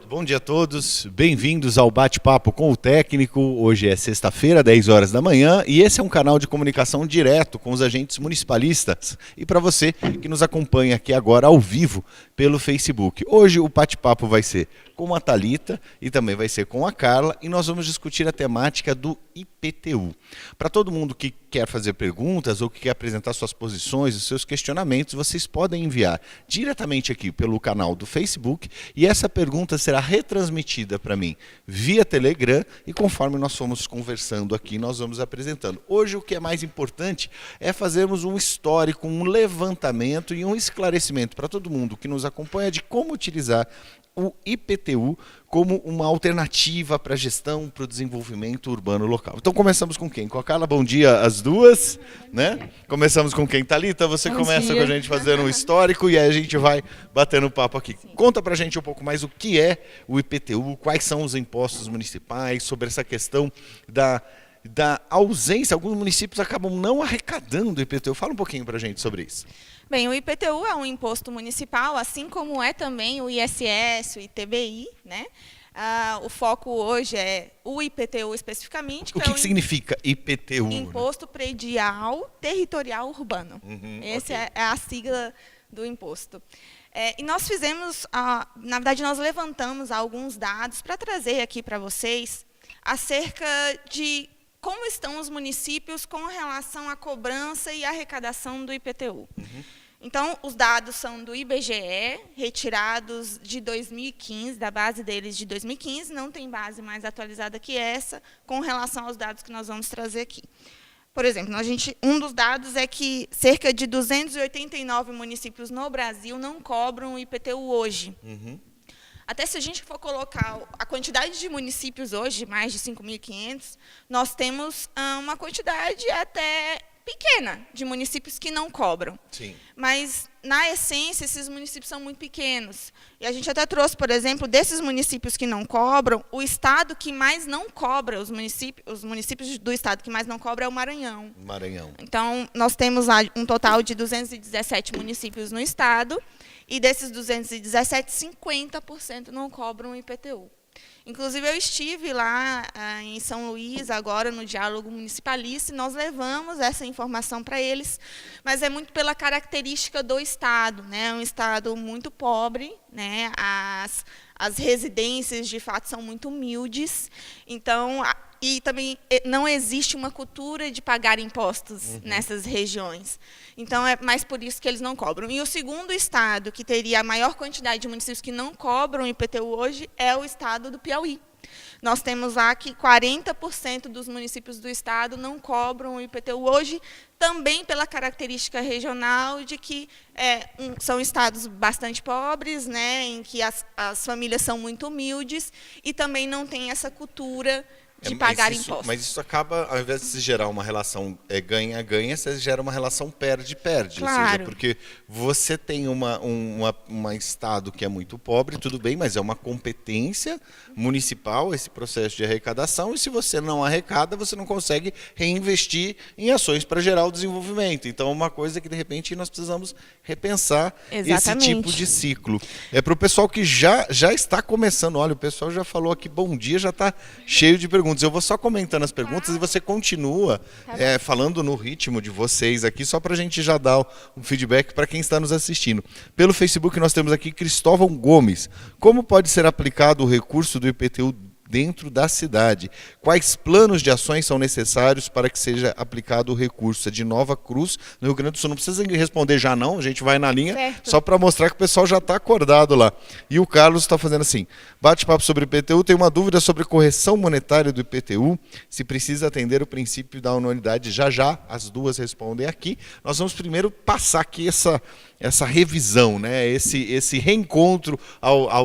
Bom dia a todos, bem-vindos ao Bate-Papo com o Técnico. Hoje é sexta-feira, 10 horas da manhã, e esse é um canal de comunicação direto com os agentes municipalistas. E para você que nos acompanha aqui agora ao vivo pelo Facebook. Hoje o bate-papo vai ser com a Thalita e também vai ser com a Carla, e nós vamos discutir a temática do IPTU. Para todo mundo que quer fazer perguntas ou que quer apresentar suas posições, os seus questionamentos, vocês podem enviar diretamente aqui pelo canal do Facebook, e essa pergunta será retransmitida para mim via Telegram, e conforme nós fomos conversando aqui, nós vamos apresentando. Hoje o que é mais importante é fazermos um histórico, um levantamento e um esclarecimento para todo mundo que nos acompanha de como utilizar o IPTU como uma alternativa para a gestão, para o desenvolvimento urbano local. Então começamos com quem? Com a Carla, bom dia às duas, né? Começamos com quem? Thalita, você começa com a gente fazendo um histórico e aí a gente vai batendo papo aqui. Sim. Conta pra gente um pouco mais o que é o IPTU, quais são os impostos municipais, sobre essa questão da ausência. Alguns municípios acabam não arrecadando o IPTU. Fala um pouquinho pra gente sobre isso. Bem, o IPTU é um imposto municipal, assim como é também o ISS, o ITBI, né? O foco hoje é o IPTU especificamente. O que significa IPTU? Imposto Predial Territorial Urbano. Essa é a sigla do imposto. E nós fizemos, na verdade, nós levantamos alguns dados para trazer aqui para vocês acerca de como estão os municípios com relação à cobrança e arrecadação do IPTU. Então, os dados são do IBGE, retirados de 2015, da base deles de 2015, não tem base mais atualizada que essa, com relação aos dados que nós vamos trazer aqui. Por exemplo, um dos dados é que cerca de 289 municípios no Brasil não cobram o IPTU hoje. Até se a gente for colocar a quantidade de municípios hoje, mais de 5.500, nós temos uma quantidade até pequena de municípios que não cobram. Sim. Mas, na essência, esses municípios são muito pequenos. E a gente até trouxe, por exemplo, desses municípios que não cobram, o estado que mais não cobra, os municípios do estado que mais não cobra é o Maranhão. Então, nós temos lá um total de 217 municípios no estado, e desses 217, 50% não cobram o IPTU. Inclusive, eu estive lá em São Luís, agora, no Diálogo Municipalista, e nós levamos essa informação para eles, mas é muito pela característica do estado, né? É um estado muito pobre, né? As residências, de fato, são muito humildes, então, e também não existe uma cultura de pagar impostos nessas regiões. Então, é mais por isso que eles não cobram. E o segundo estado que teria a maior quantidade de municípios que não cobram IPTU hoje é o estado do Piauí. Nós temos lá que 40% dos municípios do estado não cobram o IPTU hoje, também pela característica regional de que são estados bastante pobres, né, em que as famílias são muito humildes e também não tem essa cultura de pagar impostos. Mas isso acaba, ao invés de se gerar uma relação ganha-ganha, você gera uma relação perde-perde. Claro. Ou seja, porque você tem um estado que é muito pobre, tudo bem, mas é uma competência municipal esse processo de arrecadação, e se você não arrecada, você não consegue reinvestir em ações para gerar o desenvolvimento. Então, é uma coisa que, de repente, nós precisamos repensar. Exatamente. Esse tipo de ciclo. É para o pessoal que já está começando. Olha, o pessoal já falou aqui, bom dia, já está cheio de perguntas. Eu vou só comentando as perguntas e você continua falando no ritmo de vocês aqui, só para a gente já dar um feedback para quem está nos assistindo. Pelo Facebook nós temos aqui Cristóvão Gomes. Como pode ser aplicado o recurso do IPTU dentro da cidade? Quais planos de ações são necessários para que seja aplicado o recurso? É de Nova Cruz, no Rio Grande do Sul. Não precisa responder já não, a gente vai na linha, certo, só para mostrar que o pessoal já está acordado lá. E o Carlos está fazendo assim, bate-papo sobre IPTU, tem uma dúvida sobre correção monetária do IPTU, se precisa atender o princípio da anualidade. Já as duas respondem aqui. Nós vamos primeiro passar aqui essa revisão, né? esse reencontro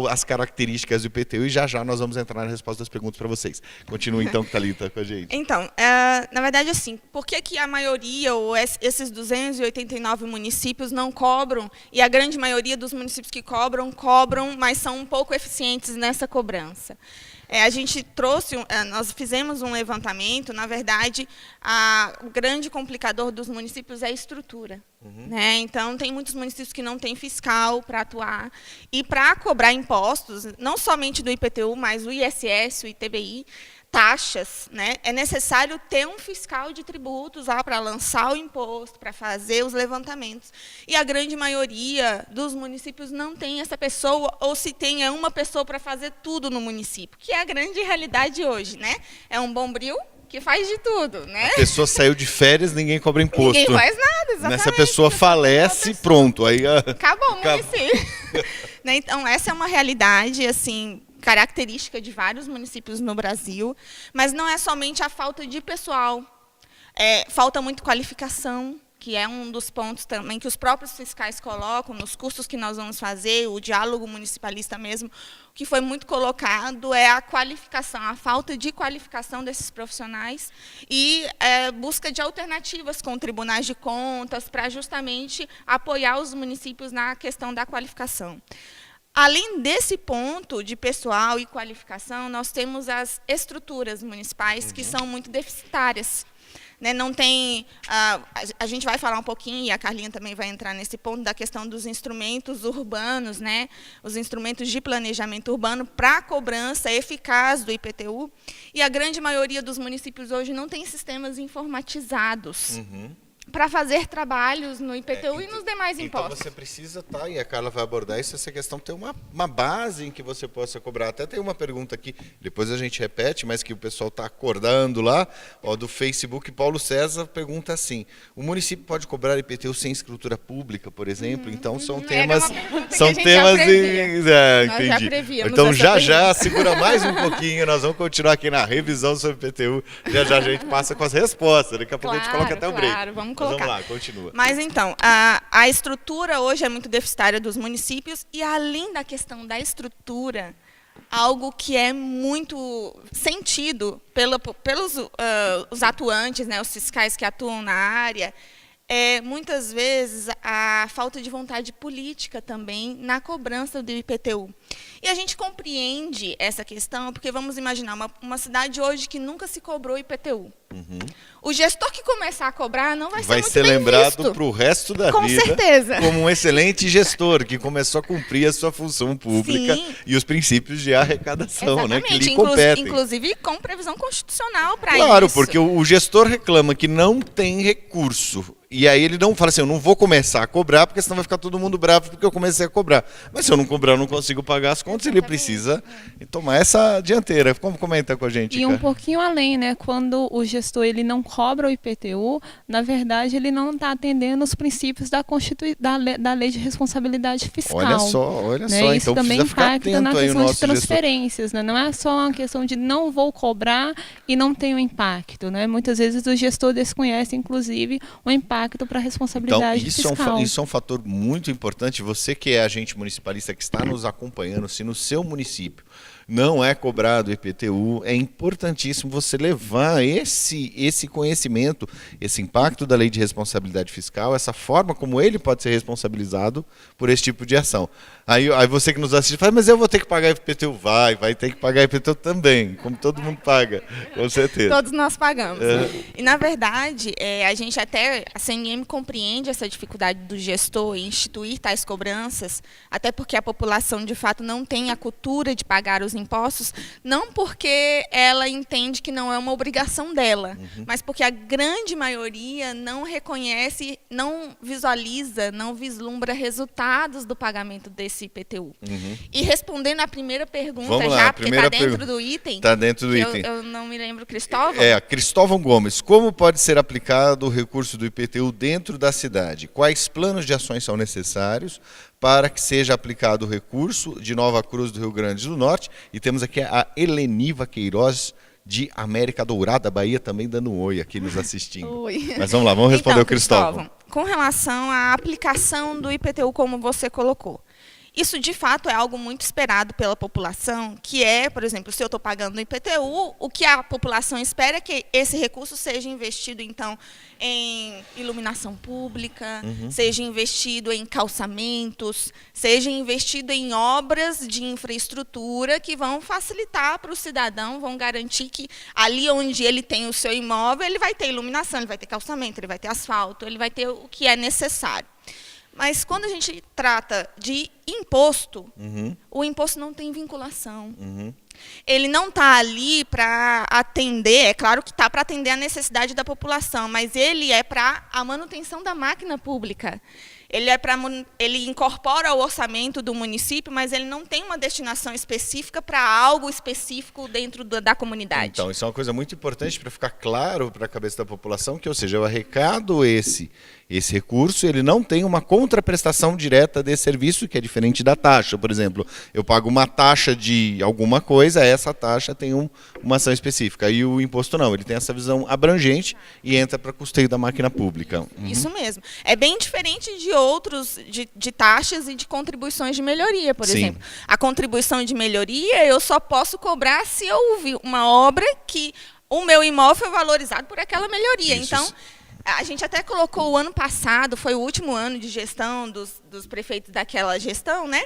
às características do IPTU, e já nós vamos entrar na resposta das perguntas para vocês. Continua então, Thalita, com a gente. Então, na verdade, assim, por que a maioria, ou esses 289 municípios não cobram, e a grande maioria dos municípios que cobram, mas são um pouco eficientes nessa cobrança? a gente nós fizemos um levantamento, na verdade, o grande complicador dos municípios é a estrutura. Né? Então, tem muitos municípios que não têm fiscal para atuar. E para cobrar impostos, não somente do IPTU, mas o ISS, o ITBI, taxas, né? É necessário ter um fiscal de tributos lá para lançar o imposto, para fazer os levantamentos. E a grande maioria dos municípios não tem essa pessoa, ou se tem, é uma pessoa para fazer tudo no município, que é a grande realidade hoje. Né? É um bombril que faz de tudo. Né? A pessoa saiu de férias, ninguém cobra imposto. Ninguém faz nada, exatamente. Nessa pessoa falece, pronto. Aí, acabou o município. Né? Então, essa é uma realidade, assim, característica de vários municípios no Brasil, mas não é somente a falta de pessoal, falta muito qualificação, que é um dos pontos também que os próprios fiscais colocam nos cursos que nós vamos fazer, o diálogo municipalista mesmo, o que foi muito colocado é a qualificação, a falta de qualificação desses profissionais e busca de alternativas com tribunais de contas para justamente apoiar os municípios na questão da qualificação. Além desse ponto de pessoal e qualificação, nós temos as estruturas municipais que são muito deficitárias. Né? Não tem, a gente vai falar um pouquinho, e a Carlinha também vai entrar nesse ponto, da questão dos instrumentos urbanos, né? Os instrumentos de planejamento urbano para a cobrança eficaz do IPTU. E a grande maioria dos municípios hoje não tem sistemas informatizados. Para fazer trabalhos no IPTU e nos demais impostos. Então você precisa, e a Carla vai abordar isso, essa questão ter uma base em que você possa cobrar. Até tem uma pergunta aqui, depois a gente repete, mas que o pessoal está acordando lá, do Facebook. Paulo César pergunta assim: o município pode cobrar IPTU sem escritura pública, por exemplo? Então são temas. São temas. Nós já prevíamos. Então já segura mais um pouquinho, nós vamos continuar aqui na revisão sobre IPTU. Já a gente passa com as respostas. Daqui a pouco a gente coloca até o break. Vamos lá, continua. Mas, então, a estrutura hoje é muito deficitária dos municípios e, além da questão da estrutura, algo que é muito sentido pelos os atuantes, né, os fiscais que atuam na área, muitas vezes, a falta de vontade política também na cobrança do IPTU. E a gente compreende essa questão, porque vamos imaginar uma cidade hoje que nunca se cobrou IPTU. O gestor que começar a cobrar não vai ser muito bem lembrado para o resto da vida. Com certeza. Como um excelente gestor que começou a cumprir a sua função pública. Sim. E os princípios de arrecadação, né, que lhe competem. Inclusive com previsão constitucional para isso. Claro, porque o gestor reclama que não tem recurso. E aí ele não fala assim: eu não vou começar a cobrar, porque senão vai ficar todo mundo bravo porque eu comecei a cobrar. Mas se eu não cobrar, eu não consigo pagar as contas. Ele precisa tomar essa dianteira. Como comenta com a gente, E cara? um pouquinho além, né? Quando o gestor ele não cobra o IPTU, na verdade ele não está atendendo os princípios da lei de responsabilidade fiscal. Olha só. Né? Isso Então também precisa ficar impacta atento na aí o questão nosso de transferências, né? Não é só uma questão de não vou cobrar e não tem um impacto, né? Muitas vezes o gestor desconhece, inclusive, o impacto para a responsabilidade fiscal. Isso é um fator muito importante. Você que é agente municipalista que está nos acompanhando, se no seu município não é cobrado IPTU, é importantíssimo você levar esse conhecimento, esse impacto da lei de responsabilidade fiscal, essa forma como ele pode ser responsabilizado por esse tipo de ação. Aí você que nos assiste fala: mas eu vou ter que pagar IPTU? Vai ter que pagar IPTU também, como todo mundo paga, com certeza. Todos nós pagamos. E, na verdade, a CNM compreende essa dificuldade do gestor em instituir tais cobranças, até porque a população, de fato, não tem a cultura de pagar os impostos, não porque ela entende que não é uma obrigação dela, mas porque a grande maioria não reconhece, não visualiza, não vislumbra resultados do pagamento desse IPTU. E respondendo à primeira pergunta, porque está dentro do item. Está dentro do item. Eu não me lembro, Cristóvão? Cristóvão Gomes. Como pode ser aplicado o recurso do IPTU dentro da cidade? Quais planos de ações são necessários para que seja aplicado o recurso de Nova Cruz do Rio Grande do Norte? E temos aqui a Heleniva Queiroz, de América Dourada, Bahia, também dando um oi aqui nos assistindo. Oi. Mas vamos lá, vamos responder o Cristóvão. Com relação à aplicação do IPTU, como você colocou. Isso, de fato, é algo muito esperado pela população, que é, por exemplo, se eu estou pagando no IPTU, o que a população espera é que esse recurso seja investido, então, em iluminação pública, seja investido em calçamentos, seja investido em obras de infraestrutura que vão facilitar para o cidadão, vão garantir que ali onde ele tem o seu imóvel, ele vai ter iluminação, ele vai ter calçamento, ele vai ter asfalto, ele vai ter o que é necessário. Mas quando a gente trata de imposto, o imposto não tem vinculação. Ele não está ali para atender, é claro que está para atender a necessidade da população, mas ele é para a manutenção da máquina pública. Ele incorpora o orçamento do município, mas ele não tem uma destinação específica para algo específico dentro da comunidade. Então, isso é uma coisa muito importante para ficar claro para a cabeça da população, que, ou seja, eu arrecado esse recurso, ele não tem uma contraprestação direta desse serviço, que é diferente da taxa. Por exemplo, eu pago uma taxa de alguma coisa, essa taxa tem uma ação específica. E o imposto não, ele tem essa visão abrangente e entra para custeio da máquina pública. Isso mesmo. É bem diferente de outros, de taxas e de contribuições de melhoria, por exemplo. A contribuição de melhoria eu só posso cobrar se eu vi uma obra que o meu imóvel foi valorizado por aquela melhoria. Isso. Então, a gente até colocou o ano passado, foi o último ano de gestão dos prefeitos daquela gestão, né?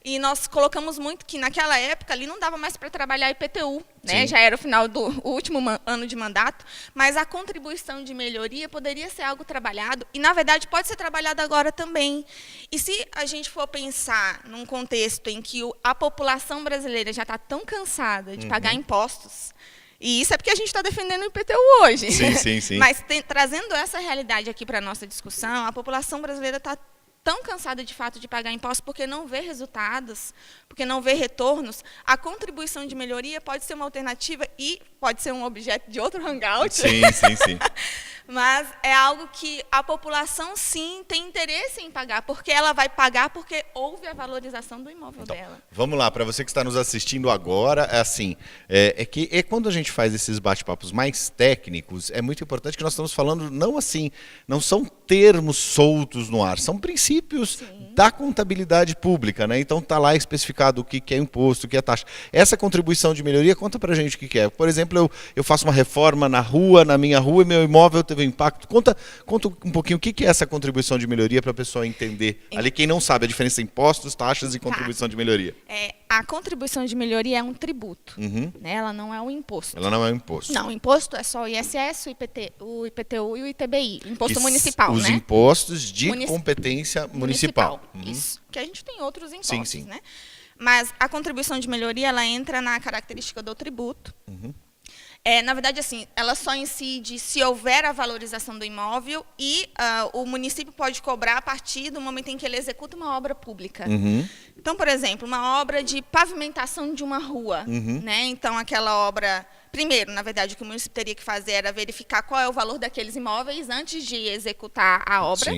E nós colocamos muito que naquela época ali não dava mais para trabalhar IPTU, né? Já era o final do último ano de mandato, mas a contribuição de melhoria poderia ser algo trabalhado e, na verdade, pode ser trabalhado agora também. E se a gente for pensar num contexto em que a população brasileira já está tão cansada de pagar impostos, e isso é porque a gente está defendendo o IPTU hoje. Sim. Mas trazendo essa realidade aqui para a nossa discussão, a população brasileira está tão cansada, de fato, de pagar impostos porque não vê resultados, porque não vê retornos. A contribuição de melhoria pode ser uma alternativa e pode ser um objeto de outro hangout. Sim. Mas é algo que a população, sim, tem interesse em pagar, porque ela vai pagar porque houve a valorização do imóvel dela. Vamos lá, para você que está nos assistindo agora, que quando a gente faz esses bate-papos mais técnicos, é muito importante que nós estamos falando não são termos soltos no ar, são princípios da contabilidade pública, né? Então está lá especificado o que é imposto, o que é taxa. Essa contribuição de melhoria, conta para a gente o que é. Por exemplo, eu faço uma reforma na minha rua e meu imóvel teve um impacto. Conta um pouquinho o que é essa contribuição de melhoria para a pessoa entender. Ali quem não sabe a diferença entre impostos, taxas e contribuição de melhoria. A contribuição de melhoria é um tributo, né? Ela não é um imposto. Ela não é um imposto. Não, o imposto é só o ISS, o IPTU e o ITBI, imposto municipal, os né? impostos de competência municipal. Isso, que a gente tem outros impostos, né? Mas a contribuição de melhoria, ela entra na característica do tributo. Na verdade, assim, ela só incide se houver a valorização do imóvel e o município pode cobrar a partir do momento em que ele executa uma obra pública. Então, por exemplo, uma obra de pavimentação de uma rua, né? Então, aquela obra... Primeiro, na verdade, o que o município teria que fazer era verificar qual é o valor daqueles imóveis antes de executar a obra.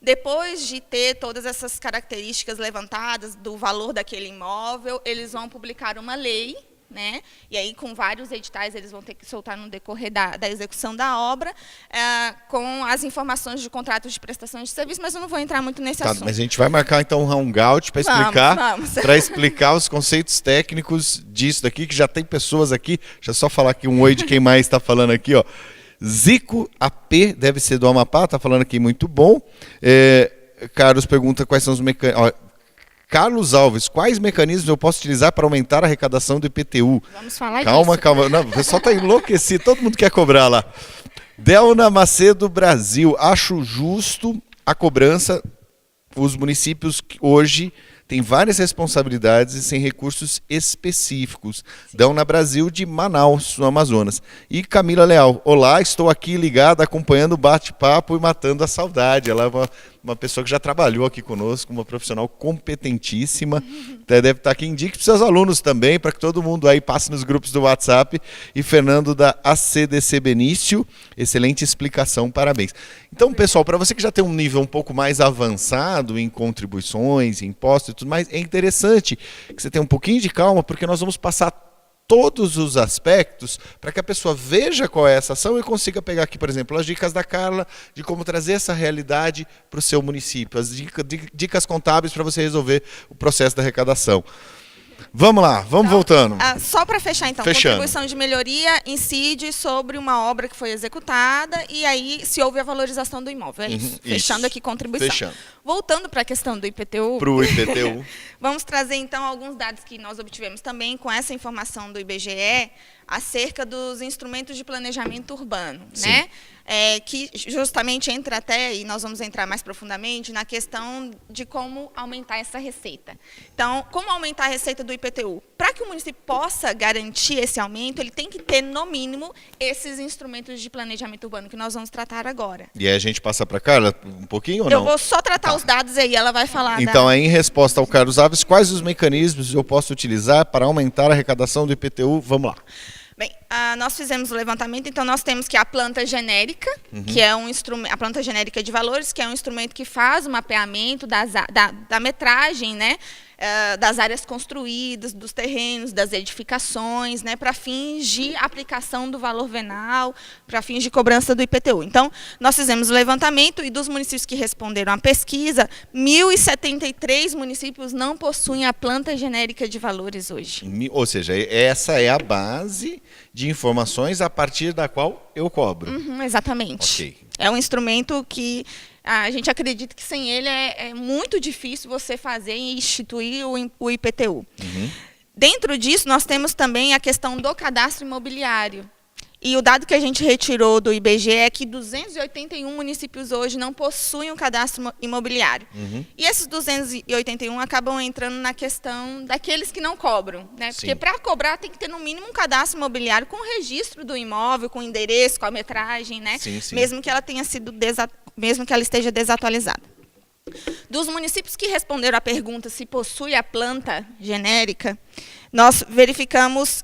Depois de ter todas essas características levantadas do valor daquele imóvel, eles vão publicar uma lei, né? E aí, com vários editais, eles vão ter que soltar no decorrer da execução da obra, com as informações de contratos de prestação de serviço, mas eu não vou entrar muito nesse assunto. Mas a gente vai marcar, então, um hangout para explicar, explicar os conceitos técnicos disso daqui, que já tem pessoas aqui. Deixa eu só falar aqui um oi de quem mais está falando aqui, ó. Zico AP, deve ser do Amapá, está falando aqui, muito bom. Carlos pergunta quais são os mecanismos. Carlos Alves, quais mecanismos eu posso utilizar para aumentar a arrecadação do IPTU? Vamos falar disso. Calma. Não, o pessoal está enlouquecido, todo mundo quer cobrar lá. Delna Macedo Brasil, acho justo a cobrança. Os municípios que hoje têm várias responsabilidades e sem recursos específicos. Delna Brasil de Manaus, no Amazonas. E Camila Leal, olá, estou aqui ligada, acompanhando o bate-papo e matando a saudade. Ela é uma pessoa que já trabalhou aqui conosco, uma profissional competentíssima. Deve estar aqui, indique para os seus alunos também, para que todo mundo aí passe nos grupos do WhatsApp. E Fernando da ACDC Benício, excelente explicação, parabéns. Então, pessoal, para você que já tem um nível um pouco mais avançado em contribuições, impostos e tudo mais, é interessante que você tenha um pouquinho de calma, porque nós vamos passar todos os aspectos para que a pessoa veja qual é essa ação e consiga pegar aqui, por exemplo, as dicas da Carla de como trazer essa realidade para o seu município, as dicas contábeis para você resolver o processo da arrecadação. Vamos lá, vamos voltando. Só para fechar, então, Fechando. Contribuição de melhoria incide sobre uma obra que foi executada e aí se houve a valorização do imóvel. É isso. Fechando aqui contribuição. Fechando. Voltando para a questão do IPTU. Para o IPTU. Vamos trazer, então, alguns dados que nós obtivemos também com essa informação do IBGE acerca dos instrumentos de planejamento urbano, né? Que justamente entra até, e nós vamos entrar mais profundamente, na questão de como aumentar essa receita. Então, como aumentar a receita do IPTU? Para que o município possa garantir esse aumento, ele tem que ter, no mínimo, esses instrumentos de planejamento urbano que nós vamos tratar agora. E aí a gente passa para a Carla um pouquinho ou não? Eu vou só tratar os dados aí, ela vai falar. Então, aí, em resposta ao Carlos Alves, quais os mecanismos eu posso utilizar para aumentar a arrecadação do IPTU? Vamos lá. Bem, nós fizemos o levantamento, então nós temos que a planta genérica, que é um instrumento, a planta genérica de valores, que é um instrumento que faz o mapeamento da metragem, né, das áreas construídas, dos terrenos, das edificações, né, para fins de aplicação do valor venal, para fins de cobrança do IPTU. Então, nós fizemos o levantamento e dos municípios que responderam à pesquisa, 1.073 municípios não possuem a planta genérica de valores hoje. Ou seja, essa é a base de informações a partir da qual eu cobro. Exatamente. Ok. É um instrumento que a gente acredita que sem ele é muito difícil você fazer e instituir o IPTU. Dentro disso, nós temos também a questão do cadastro imobiliário. E o dado que a gente retirou do IBGE é que 281 municípios hoje não possuem um cadastro imobiliário. E esses 281 acabam entrando na questão daqueles que não cobram, né? Porque para cobrar tem que ter no mínimo um cadastro imobiliário com o registro do imóvel, com o endereço, com a metragem, né? Mesmo que ela tenha sido mesmo que ela esteja desatualizada. Dos municípios que responderam à pergunta se possui a planta genérica, nós verificamos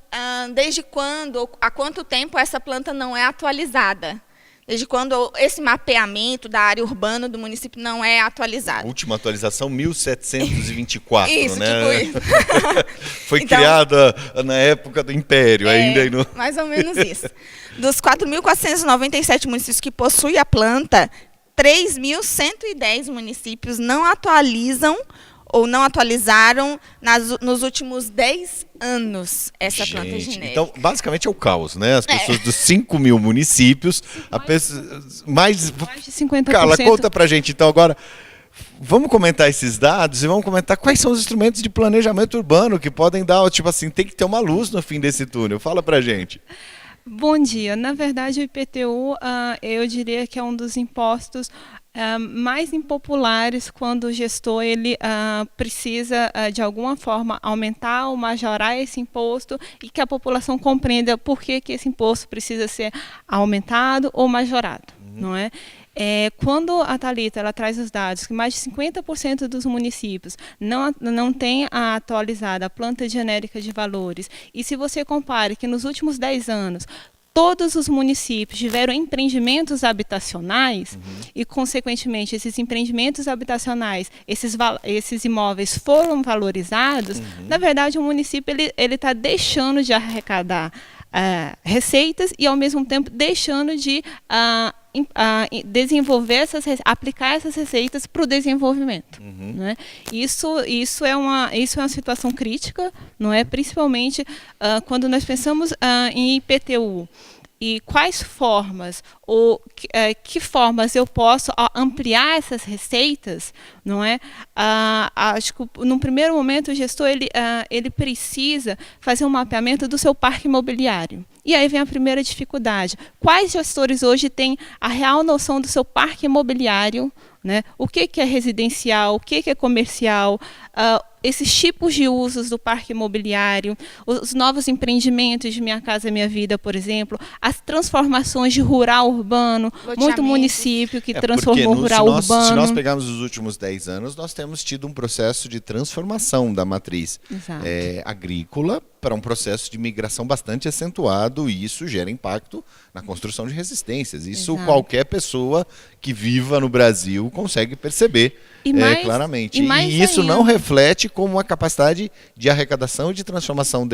desde quando, há quanto tempo essa planta não é atualizada. Desde quando esse mapeamento da área urbana do município não é atualizado. Última atualização, 1724, isso, né? Tipo isso. Foi criada na época do Império, ainda. Mais ou menos isso. Dos 4.497 municípios que possuem a planta, 3.110 municípios não atualizam ou não atualizaram nos últimos 10 anos essa planta genérica. Então, basicamente é o caos, né? As pessoas dos 5 mil municípios, mais de 50%. Carla, conta pra gente, então, agora, vamos comentar esses dados e vamos comentar quais são os instrumentos de planejamento urbano que podem dar, tipo assim, tem que ter uma luz no fim desse túnel. Fala pra gente. Bom dia. Na verdade, o IPTU, eu diria que é um dos impostos mais impopulares quando o gestor ele precisa, de alguma forma, aumentar ou majorar esse imposto e que a população compreenda por que esse imposto precisa ser aumentado ou majorado, não é? Quando a Thalita ela traz os dados que mais de 50% dos municípios não tem atualizada a planta genérica de valores, e se você compare que nos últimos 10 anos todos os municípios tiveram empreendimentos habitacionais e, consequentemente, esses empreendimentos habitacionais, esses imóveis foram valorizados, na verdade o município ele está deixando de arrecadar receitas e, ao mesmo tempo, deixando de desenvolver aplicar essas receitas para o desenvolvimento, né? Isso é uma situação crítica, não é? Principalmente quando nós pensamos em IPTU. E quais formas, ou que formas eu posso ampliar essas receitas, não é? Acho que, num primeiro momento, o gestor ele precisa fazer um mapeamento do seu parque imobiliário. E aí vem a primeira dificuldade. Quais gestores hoje têm a real noção do seu parque imobiliário, né? O que é residencial, o que é comercial, esses tipos de usos do parque imobiliário, os novos empreendimentos de Minha Casa Minha Vida, por exemplo, as transformações de rural urbano, muito município que transformou rural urbano. Se nós pegarmos os últimos 10 anos, nós temos tido um processo de transformação da matriz agrícola para um processo de migração bastante acentuado e isso gera impacto na construção de resistências. Isso qualquer pessoa que viva no Brasil consegue perceber claramente. E isso não reflete como uma capacidade de arrecadação e de transformação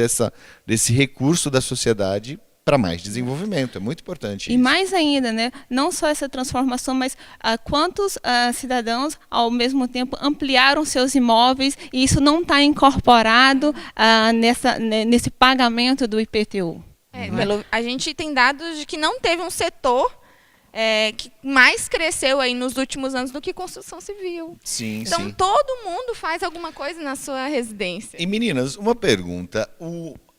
desse recurso da sociedade para mais desenvolvimento. É muito importante isso. Mais ainda, né? Não só essa transformação, mas quantos cidadãos, ao mesmo tempo, ampliaram seus imóveis e isso não está incorporado nesse pagamento do IPTU. A gente tem dados de que não teve um setor que mais cresceu aí nos últimos anos do que construção civil. Sim, então, todo mundo faz alguma coisa na sua residência. E, meninas, uma pergunta.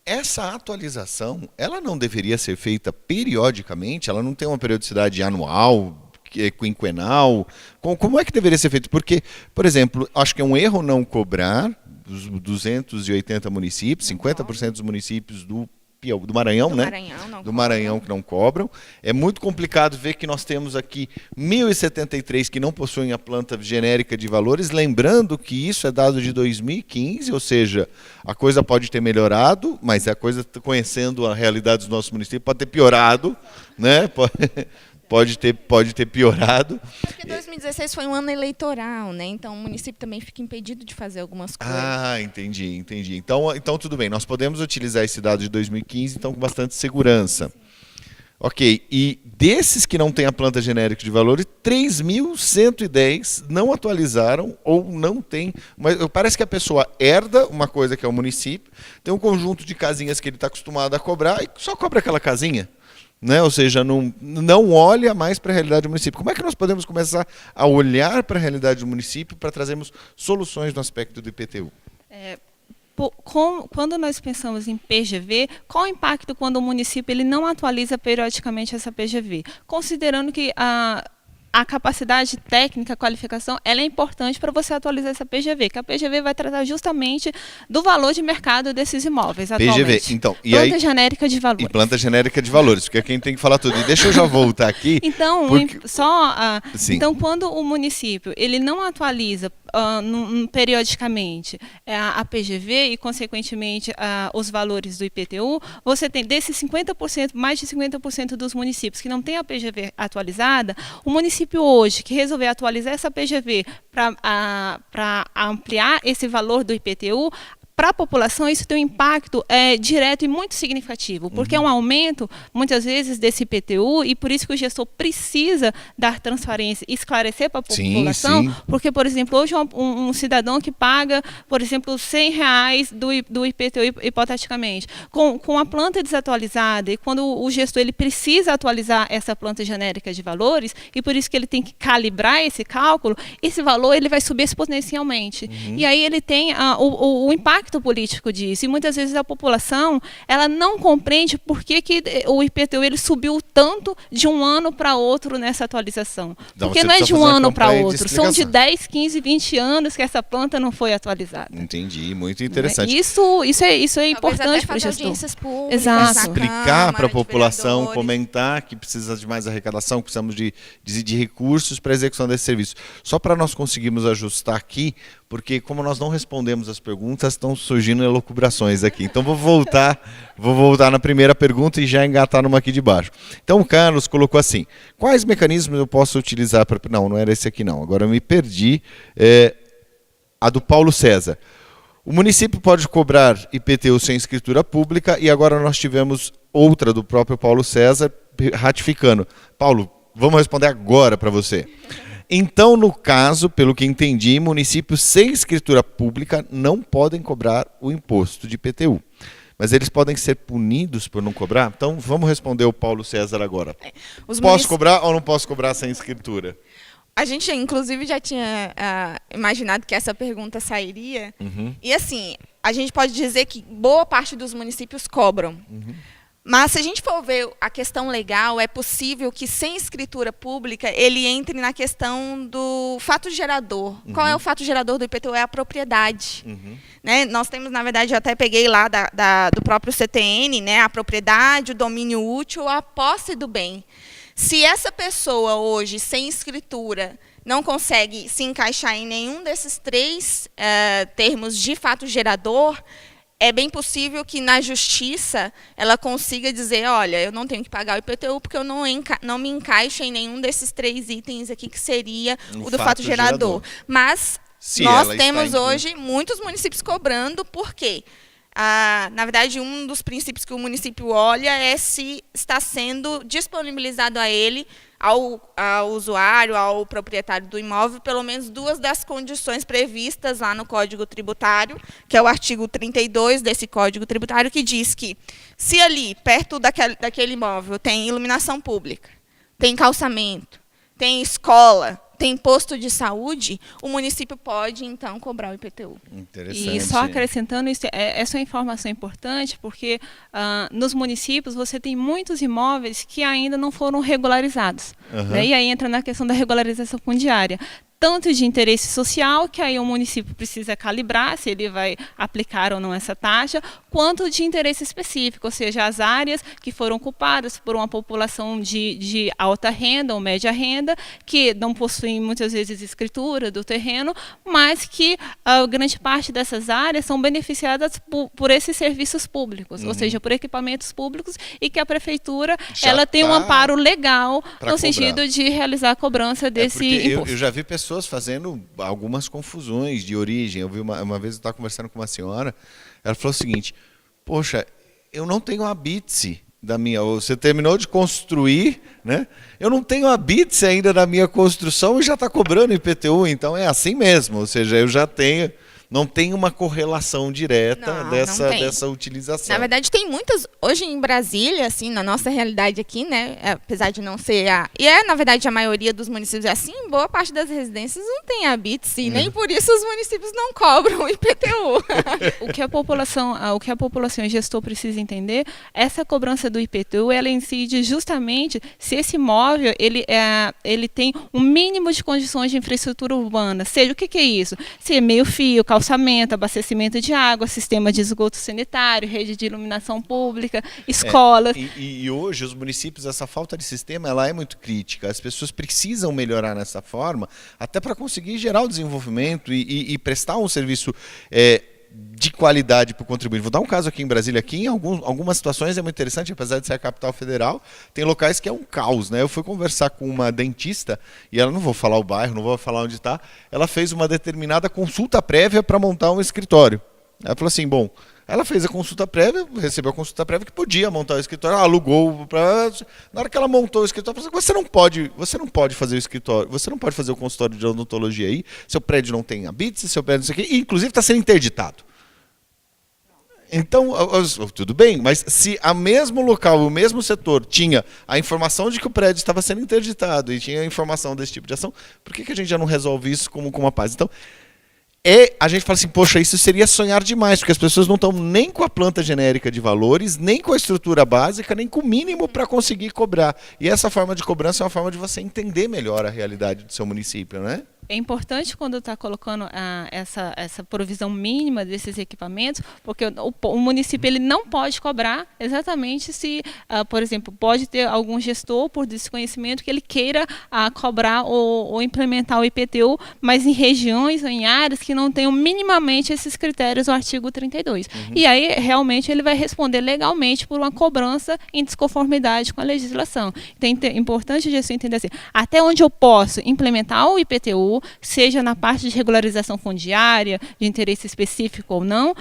Essa atualização, ela não deveria ser feita periodicamente? Ela não tem uma periodicidade anual, quinquenal? Como é que deveria ser feito? Porque, por exemplo, acho que é um erro não cobrar dos 280 municípios, 50% dos municípios do Maranhão, né? Do Maranhão que não cobram. É muito complicado ver que nós temos aqui 1.073 que não possuem a planta genérica de valores, lembrando que isso é dado de 2015, ou seja, a coisa pode ter melhorado, mas a coisa, conhecendo a realidade dos nossos municípios, pode ter piorado, né? Pode ter piorado. Porque 2016 foi um ano eleitoral, né? Então o município também fica impedido de fazer algumas coisas. Entendi. Então tudo bem, nós podemos utilizar esse dado de 2015, então com bastante segurança. Ok, e desses que não têm a planta genérica de valores, 3.110 não atualizaram ou não tem. Mas parece que a pessoa herda uma coisa que é o município, tem um conjunto de casinhas que ele está acostumado a cobrar e só cobra aquela casinha. Né? Ou seja, não olha mais para a realidade do município. Como é que nós podemos começar a olhar para a realidade do município para trazermos soluções no aspecto do IPTU? Quando nós pensamos em PGV, qual o impacto quando o município ele não atualiza periodicamente essa PGV? Considerando que a capacidade técnica, a qualificação, ela é importante para você atualizar essa PGV, que a PGV vai tratar justamente do valor de mercado desses imóveis atualmente. PGV, então. Planta genérica de valores. E planta genérica de valores, porque é quem tem que falar tudo. E deixa eu já voltar aqui. Então, então quando o município ele não atualiza periodicamente a PGV e, consequentemente, os valores do IPTU, você tem desses 50%, mais de 50% dos municípios que não têm a PGV atualizada, o município hoje que resolver atualizar essa PGV para ampliar esse valor do IPTU, para a população isso tem um impacto direto e muito significativo, porque é um aumento, muitas vezes, desse IPTU, e por isso que o gestor precisa dar transparência e esclarecer para a população, porque, por exemplo, hoje um cidadão que paga, por exemplo, R$100 do IPTU, hipoteticamente, com a planta desatualizada, e quando o gestor ele precisa atualizar essa planta genérica de valores, e por isso que ele tem que calibrar esse cálculo, esse valor ele vai subir exponencialmente. E aí ele tem o impacto político disso, e muitas vezes a população ela não compreende por que o IPTU ele subiu tanto de um ano para outro nessa atualização. Então, porque não é de um ano para outro, são de 10, 15, 20 anos que essa planta não foi atualizada. Entendi, muito interessante. Isso é importante para o gestor. Exato. Explicar para a população, comentar que precisa de mais arrecadação, que precisamos de recursos para a execução desse serviço. Só para nós conseguirmos ajustar aqui, porque como nós não respondemos as perguntas, estão surgindo elucubrações aqui. Então vou voltar na primeira pergunta e já engatar numa aqui de baixo. Então o Carlos colocou assim: quais mecanismos eu posso utilizar para... Não era esse aqui não, agora eu me perdi. A do Paulo César. O município pode cobrar IPTU sem escritura pública, e agora nós tivemos outra do próprio Paulo César ratificando. Paulo, vamos responder agora para você. Então, no caso, pelo que entendi, municípios sem escritura pública não podem cobrar o imposto de IPTU. Mas eles podem ser punidos por não cobrar? Então, vamos responder o Paulo César agora. Posso cobrar ou não posso cobrar sem escritura? A gente, inclusive, já tinha imaginado que essa pergunta sairia. E, assim, a gente pode dizer que boa parte dos municípios cobram. Mas, se a gente for ver a questão legal, é possível que, sem escritura pública, ele entre na questão do fato gerador. Qual é o fato gerador do IPTU? É a propriedade. Né? Nós temos, na verdade, eu até peguei lá do próprio CTN, né? A propriedade, o domínio útil, a posse do bem. Se essa pessoa hoje, sem escritura, não consegue se encaixar em nenhum desses três termos de fato gerador, é bem possível que na justiça ela consiga dizer, olha, eu não tenho que pagar o IPTU porque eu não me encaixo em nenhum desses 3 itens aqui, que seria o do fato gerador. Mas nós temos hoje muitos municípios cobrando, por quê? Na verdade, um dos princípios que o município olha é se está sendo disponibilizado a ele, ao usuário, ao proprietário do imóvel, pelo menos 2 das condições previstas lá no Código Tributário, que é o artigo 32 desse Código Tributário, que diz que, se ali, perto daquele imóvel, tem iluminação pública, tem calçamento, tem escola, tem posto de saúde, o município pode, então, cobrar o IPTU. Interessante. E só acrescentando isso, essa é uma informação importante, porque nos municípios você tem muitos imóveis que ainda não foram regularizados. Né? E aí entra na questão da regularização fundiária. Tanto de interesse social, que aí o município precisa calibrar se ele vai aplicar ou não essa taxa, quanto de interesse específico, ou seja, as áreas que foram ocupadas por uma população de alta renda ou média renda, que não possuem muitas vezes escritura do terreno, mas que grande parte dessas áreas são beneficiadas por esses serviços públicos, ou seja, por equipamentos públicos, e que a prefeitura ela tem um amparo legal no sentido de realizar a cobrança desse imposto. Eu já vi pessoas fazendo algumas confusões de origem. Eu vi uma vez, eu estava conversando com uma senhora, ela falou o seguinte: poxa, eu não tenho a BITSE da minha, você terminou de construir, né? Eu não tenho a BITSE ainda da minha construção e já está cobrando IPTU, então é assim mesmo, ou seja, eu já tenho, não tem uma correlação direta dessa utilização. Na verdade, tem muitas, hoje em Brasília, assim, na nossa realidade aqui, né, apesar de não ser na verdade, a maioria dos municípios é assim, boa parte das residências não tem a BITSE, nem por isso os municípios não cobram o IPTU. O que a população e o gestor precisa entender, essa cobrança do IPTU, ela incide justamente se esse imóvel, ele tem um mínimo de condições de infraestrutura urbana, seja, o que é isso? Se é meio-fio, calçamento, abastecimento de água, sistema de esgoto sanitário, rede de iluminação pública, escolas. E hoje os municípios, essa falta de sistema, ela é muito crítica. As pessoas precisam melhorar nessa forma, até para conseguir gerar o desenvolvimento e prestar um serviço de qualidade para o contribuinte. Vou dar um caso aqui em Brasília. Aqui, em algumas situações é muito interessante, apesar de ser a capital federal, tem locais que é um caos, né? Eu fui conversar com uma dentista, e ela, não vou falar o bairro, não vou falar onde está, ela fez uma determinada consulta prévia para montar um escritório. Ela falou assim, bom, ela fez a consulta prévia, recebeu a consulta prévia que podia montar o escritório, alugou, na hora que ela montou o escritório, ela falou, você não pode fazer o escritório, você não pode fazer o consultório de odontologia aí, seu prédio não tem a BITSE, seu prédio não sei o quê, e inclusive está sendo interditado. Então, tudo bem, mas se a mesmo local, o mesmo setor tinha a informação de que o prédio estava sendo interditado e tinha a informação desse tipo de ação, por que a gente já não resolve isso como uma paz? Então, a gente fala assim, poxa, isso seria sonhar demais, porque as pessoas não estão nem com a planta genérica de valores, nem com a estrutura básica, nem com o mínimo para conseguir cobrar. E essa forma de cobrança é uma forma de você entender melhor a realidade do seu município, né? É importante quando está colocando essa provisão mínima desses equipamentos, porque o município ele não pode cobrar exatamente se, por exemplo, pode ter algum gestor por desconhecimento que ele queira cobrar ou implementar o IPTU, mas em regiões ou em áreas que não tenham minimamente esses critérios do artigo 32. E aí, realmente, ele vai responder legalmente por uma cobrança em desconformidade com a legislação. Então, é importante a gente entender assim, até onde eu posso implementar o IPTU, seja na parte de regularização fundiária, de interesse específico ou não,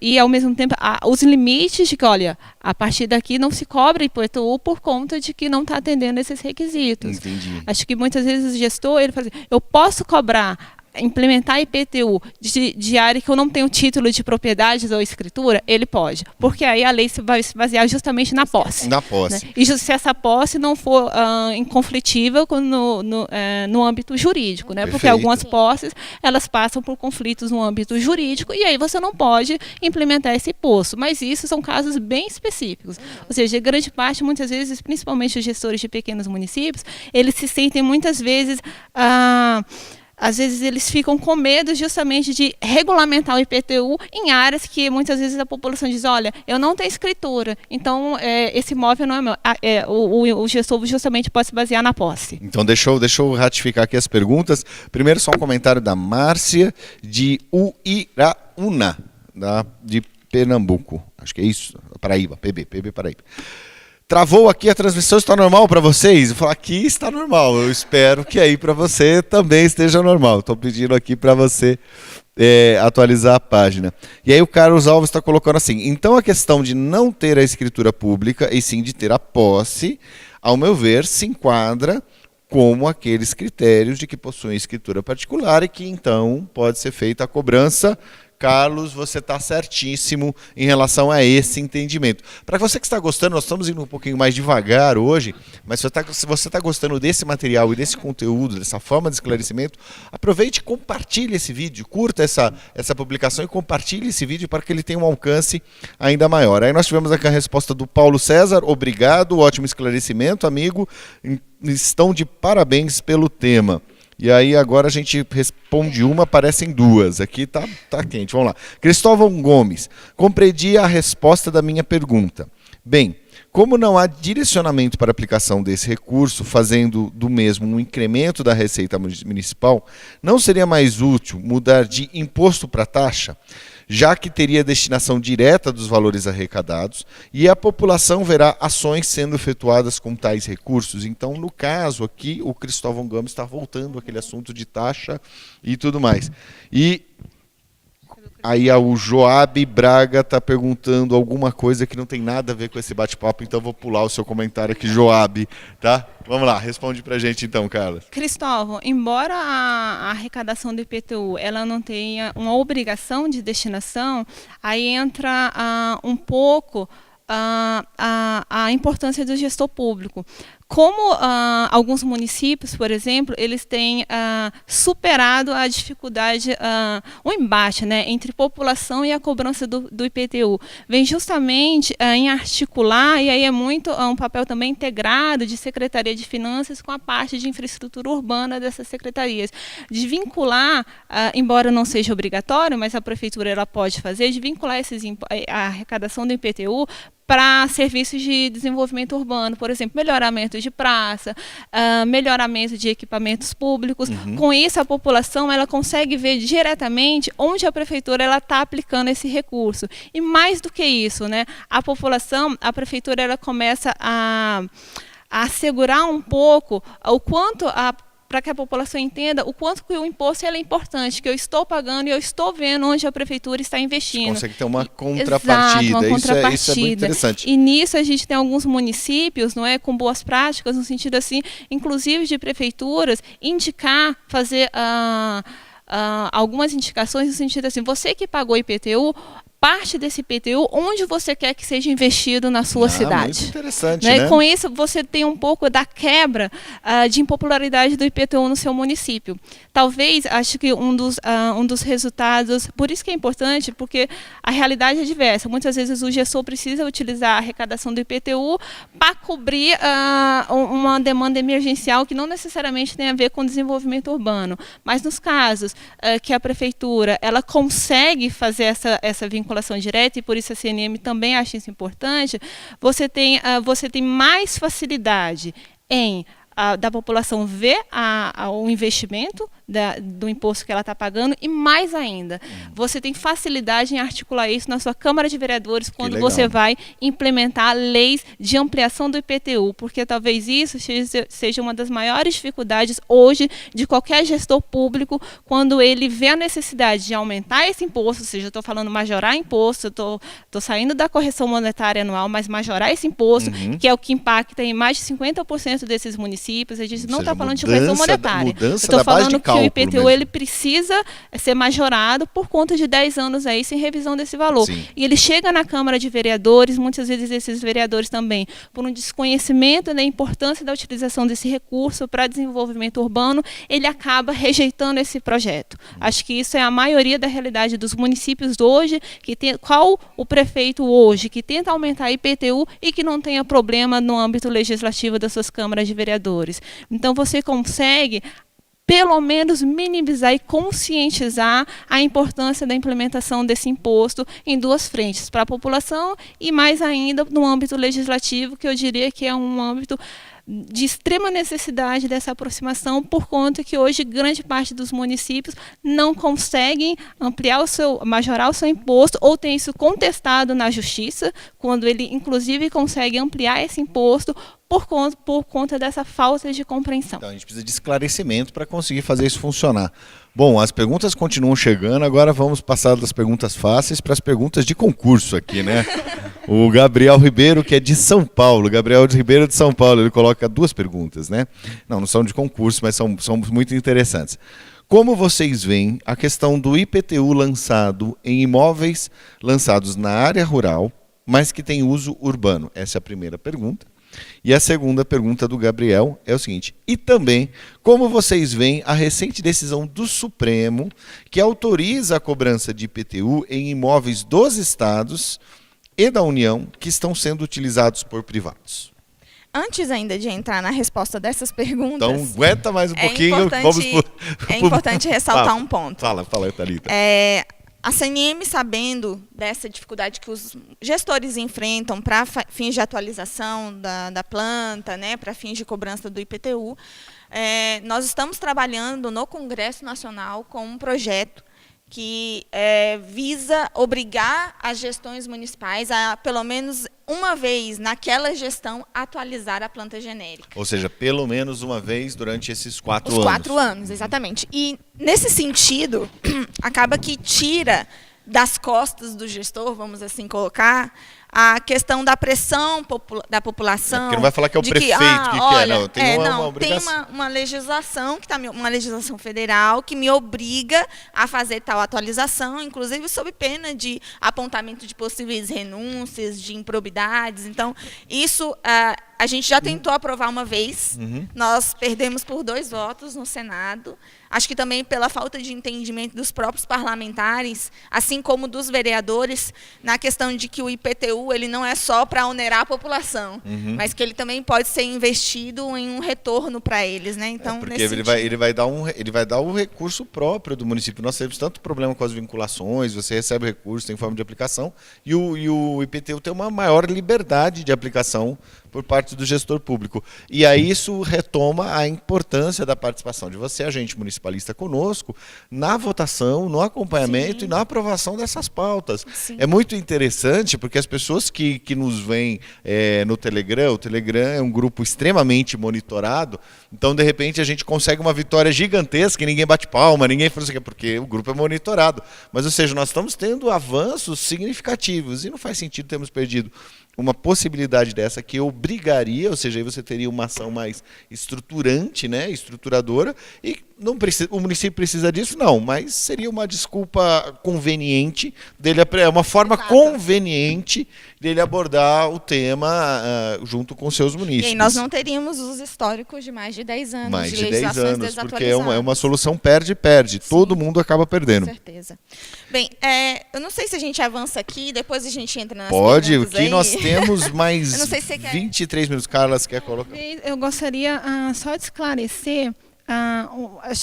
e ao mesmo tempo os limites de que, olha, a partir daqui não se cobra IPTU por conta de que não está atendendo esses requisitos. Entendi. Acho que muitas vezes o gestor, ele fala assim, eu posso cobrar, implementar IPTU de área que eu não tenho título de propriedades ou escritura, ele pode. Porque aí a lei vai se basear justamente na posse. Na posse. Né? E se essa posse não for inconflitível no âmbito jurídico, né? Porque algumas posses, elas passam por conflitos no âmbito jurídico e aí você não pode implementar esse imposto. Mas isso são casos bem específicos. Ou seja, grande parte, muitas vezes, principalmente os gestores de pequenos municípios, eles se sentem muitas vezes... às vezes eles ficam com medo justamente de regulamentar o IPTU em áreas que muitas vezes a população diz, olha, eu não tenho escritura, então esse imóvel não é meu. O gestor justamente pode se basear na posse. Então deixa eu ratificar aqui as perguntas. Primeiro só um comentário da Márcia de Uiraúna, de Pernambuco. Acho que é isso. Paraíba, PB Paraíba. Travou aqui, a transmissão está normal para vocês? Eu falo, aqui está normal. Eu espero que aí para você também esteja normal. Estou pedindo aqui para você atualizar a página. E aí o Carlos Alves está colocando assim, então a questão de não ter a escritura pública e sim de ter a posse, ao meu ver, se enquadra como aqueles critérios de que possuem escritura particular e que então pode ser feita a cobrança. Carlos, você está certíssimo em relação a esse entendimento. Para você que está gostando, nós estamos indo um pouquinho mais devagar hoje, mas se você está gostando desse material e desse conteúdo, dessa forma de esclarecimento, aproveite e compartilhe esse vídeo, curta essa publicação e compartilhe esse vídeo para que ele tenha um alcance ainda maior. Aí nós tivemos aqui a resposta do Paulo César, obrigado, ótimo esclarecimento, amigo, estão de parabéns pelo tema. E aí agora a gente responde uma, aparecem duas. Aqui tá quente, vamos lá. Cristóvão Gomes, compreendi a resposta da minha pergunta. Bem, como não há direcionamento para a aplicação desse recurso, fazendo do mesmo um incremento da receita municipal, não seria mais útil mudar de imposto para taxa, já que teria destinação direta dos valores arrecadados e a população verá ações sendo efetuadas com tais recursos? Então, no caso aqui, o Cristóvão Gomes está voltando àquele assunto de taxa e tudo mais. E aí o Joab Braga está perguntando alguma coisa que não tem nada a ver com esse bate-papo, então vou pular o seu comentário aqui, Joab, tá? Vamos lá, responde pra gente então, Carla. Cristóvão, embora a arrecadação do IPTU ela não tenha uma obrigação de destinação, aí entra um pouco a importância do gestor público. Como alguns municípios, por exemplo, eles têm superado a dificuldade, o embate, né, entre população e a cobrança do IPTU. Vem justamente em articular, e aí é muito um papel também integrado de Secretaria de Finanças com a parte de infraestrutura urbana dessas secretarias, de vincular, embora não seja obrigatório, mas a prefeitura ela pode fazer, de vincular a arrecadação do IPTU para serviços de desenvolvimento urbano, por exemplo, melhoramento de praça, melhoramento de equipamentos públicos. Uhum. Com isso, a população ela consegue ver diretamente onde a prefeitura está aplicando esse recurso. E mais do que isso, né, a prefeitura ela começa a assegurar um pouco o quanto para que a população entenda o quanto que o imposto é importante, que eu estou pagando e eu estou vendo onde a prefeitura está investindo. Você consegue ter uma contrapartida. Exato, uma contrapartida. Isso é muito interessante. E nisso a gente tem alguns municípios, não é, com boas práticas, no sentido assim, inclusive de prefeituras, indicar, fazer algumas indicações no sentido assim, você que pagou IPTU, parte desse IPTU, onde você quer que seja investido na sua cidade. Muito interessante, né? Né? Com isso, você tem um pouco da quebra de impopularidade do IPTU no seu município. Talvez, acho que um dos resultados, por isso que é importante, porque a realidade é diversa. Muitas vezes o gestor precisa utilizar a arrecadação do IPTU para cobrir uma demanda emergencial que não necessariamente tem a ver com desenvolvimento urbano. Mas nos casos que a prefeitura ela consegue fazer essa vinculação direta, e por isso a CNM também acha isso importante, você tem mais facilidade da população ver o investimento do imposto que ela está pagando, e mais ainda, você tem facilidade em articular isso na sua Câmara de Vereadores quando você vai implementar leis de ampliação do IPTU, porque talvez isso seja uma das maiores dificuldades hoje de qualquer gestor público, quando ele vê a necessidade de aumentar esse imposto, ou seja, eu estou falando majorar imposto, estou saindo da correção monetária anual, mas majorar esse imposto, que é o que impacta em mais de 50% desses municípios. A gente não está falando de correção monetária, eu estou falando que o IPTU ele precisa ser majorado por conta de 10 anos aí sem revisão desse valor. Sim. E ele chega na Câmara de Vereadores, muitas vezes esses vereadores também, por um desconhecimento da importância da utilização desse recurso para desenvolvimento urbano, ele acaba rejeitando esse projeto. Acho que isso é a maioria da realidade dos municípios hoje, qual o prefeito hoje que tenta aumentar a IPTU e que não tenha problema no âmbito legislativo das suas câmaras de vereadores. Então você consegue pelo menos minimizar e conscientizar a importância da implementação desse imposto em duas frentes, para a população e mais ainda no âmbito legislativo, que eu diria que é um âmbito de extrema necessidade dessa aproximação, por conta que hoje grande parte dos municípios não conseguem majorar o seu imposto, ou tem isso contestado na justiça, quando ele inclusive consegue ampliar esse imposto por conta dessa falta de compreensão. Então a gente precisa de esclarecimento para conseguir fazer isso funcionar. Bom, as perguntas continuam chegando, agora vamos passar das perguntas fáceis para as perguntas de concurso aqui, né? O Gabriel Ribeiro, que é de São Paulo, Gabriel Ribeiro de São Paulo, ele coloca 2 perguntas, né? Não são de concurso, mas são muito interessantes. Como vocês veem a questão do IPTU lançado em imóveis lançados na área rural, mas que tem uso urbano? Essa é a primeira pergunta. E a segunda pergunta do Gabriel é o seguinte: e também, como vocês veem a recente decisão do Supremo que autoriza a cobrança de IPTU em imóveis dos estados e da União que estão sendo utilizados por privados? Antes ainda de entrar na resposta dessas perguntas... Então, aguenta mais um pouquinho. É importante ressaltar um ponto. Fala, Thalita. A CNM, sabendo dessa dificuldade que os gestores enfrentam para fins de atualização da planta, né, para fins de cobrança do IPTU, nós estamos trabalhando no Congresso Nacional com um projeto que visa obrigar as gestões municipais a, pelo menos uma vez naquela gestão, atualizar a planta genérica. Ou seja, pelo menos uma vez durante esses 4 anos. Os 4 anos, exatamente. E, nesse sentido, acaba que tira das costas do gestor, vamos assim colocar, a questão da pressão da população. Porque não vai falar que é o prefeito que quer, não. Tem uma obrigação. Tem uma legislação, uma legislação federal que me obriga a fazer tal atualização, inclusive sob pena de apontamento de possíveis renúncias, de improbidades. Então, isso a gente já tentou aprovar uma vez, nós perdemos por 2 votos no Senado. Acho que também pela falta de entendimento dos próprios parlamentares, assim como dos vereadores, na questão de que o IPTU ele não é só para onerar a população, mas que ele também pode ser investido em um retorno para eles, né? Então, porque ele vai dar o recurso próprio do município. Nós temos tanto problema com as vinculações, você recebe o recurso, tem forma de aplicação, e o IPTU tem uma maior liberdade de aplicação por parte do gestor público. E aí isso retoma a importância da participação de você, agente municipalista, conosco, na votação, no acompanhamento e na aprovação dessas pautas. Sim. É muito interessante, porque as pessoas que nos veem no Telegram, o Telegram é um grupo extremamente monitorado, então, de repente, a gente consegue uma vitória gigantesca e ninguém bate palma, ninguém fala assim, porque o grupo é monitorado. Mas, ou seja, nós estamos tendo avanços significativos e não faz sentido termos perdido uma possibilidade dessa que obrigaria, ou seja, aí você teria uma ação mais estruturante, né, estruturadora, e não precisa, o município precisa disso? Não, mas seria uma desculpa conveniente dele, uma forma conveniente dele abordar o tema junto com seus municípios. E aí nós não teríamos os históricos de mais de 10 anos mais de de 10 anos, porque é desatualizadas. uma solução perde-perde, todo mundo acaba perdendo. Com certeza. Bem, eu não sei se a gente avança aqui, depois a gente entra nas Pode, perguntas aqui aí. nós temos mais Eu não sei se você quer. 23 minutos. Carla, você quer colocar? Eu gostaria só de esclarecer,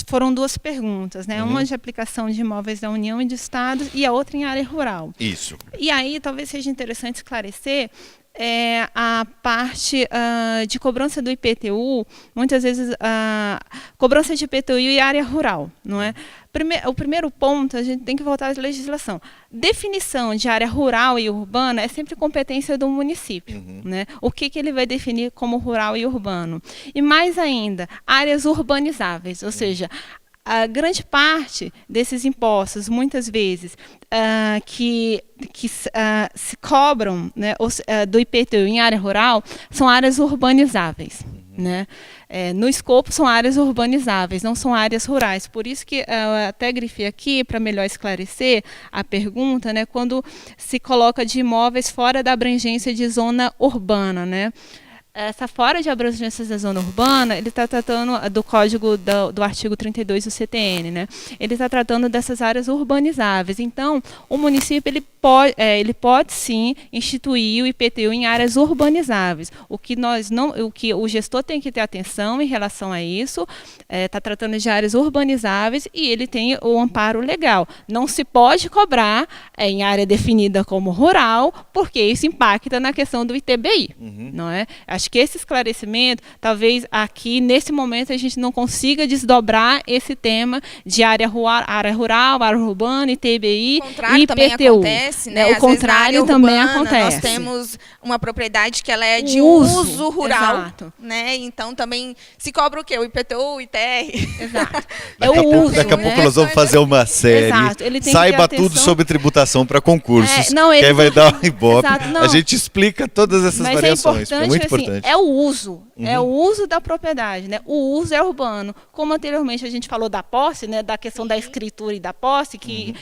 foram 2 perguntas, né? Uma de aplicação de imóveis da União e de Estados e a outra em área rural. Isso. E aí talvez seja interessante esclarecer a parte de cobrança do IPTU, muitas vezes cobrança de IPTU e área rural, não é? O primeiro ponto, a gente tem que voltar à legislação. Definição de área rural e urbana é sempre competência do município, né? O que ele vai definir como rural e urbano? E mais ainda, áreas urbanizáveis, ou seja, a grande parte desses impostos, muitas vezes, que se cobram, né, do IPTU em área rural, são áreas urbanizáveis. Né? No escopo são áreas urbanizáveis, não são áreas rurais. Por isso que eu até grifei aqui, para melhor esclarecer a pergunta, né, quando se coloca de imóveis fora da abrangência de zona urbana, né? Essa fora de abrangência da zona urbana, ele está tratando do código do artigo 32 do CTN, né? Ele está tratando dessas áreas urbanizáveis. Então, o município ele pode sim instituir o IPTU em áreas urbanizáveis. O que o gestor tem que ter atenção em relação a isso, está tratando de áreas urbanizáveis e ele tem o amparo legal. Não se pode cobrar em área definida como rural, porque isso impacta na questão do ITBI, não é? Acho Acho que esse esclarecimento, talvez aqui, nesse momento, a gente não consiga desdobrar esse tema de área rural, área urbana, ITBI e IPTU. Também acontece, né? O contrário também acontece. Nós temos uma propriedade que ela é de uso rural, exato. Né? Então também se cobra o quê? O IPTU, o ITR. Exato. É o uso. Daqui a pouco nós vamos fazer uma série. Exato. Ele tem Saiba que ter tudo sobre tributação para concursos. Não, que aí vai dar um ibope. Exato, a gente explica todas essas Mas variações. É muito assim, importante. É o uso. É o uso da propriedade, né? O uso é urbano. Como anteriormente a gente falou da posse, né? Da questão da escritura e da posse, que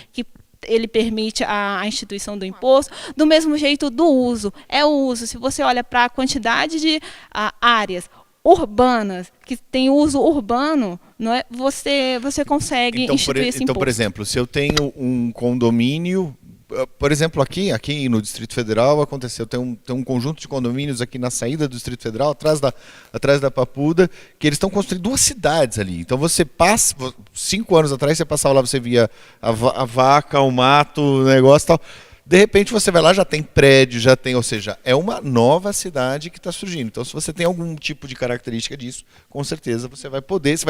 ele permite a instituição do imposto, do mesmo jeito do uso. É o uso. Se você olha para a quantidade de áreas urbanas que tem uso urbano, não é? Você consegue instituir esse imposto. Então, por exemplo, se eu tenho um condomínio, por exemplo, aqui no Distrito Federal aconteceu, tem um conjunto de condomínios aqui na saída do Distrito Federal, atrás da Papuda, que eles estão construindo 2 cidades ali. Então você passa, 5 anos atrás você passava lá, você via a vaca, o mato, o negócio e tal. De repente você vai lá, já tem prédio, ou seja, é uma nova cidade que está surgindo. Então, se você tem algum tipo de característica disso, com certeza você vai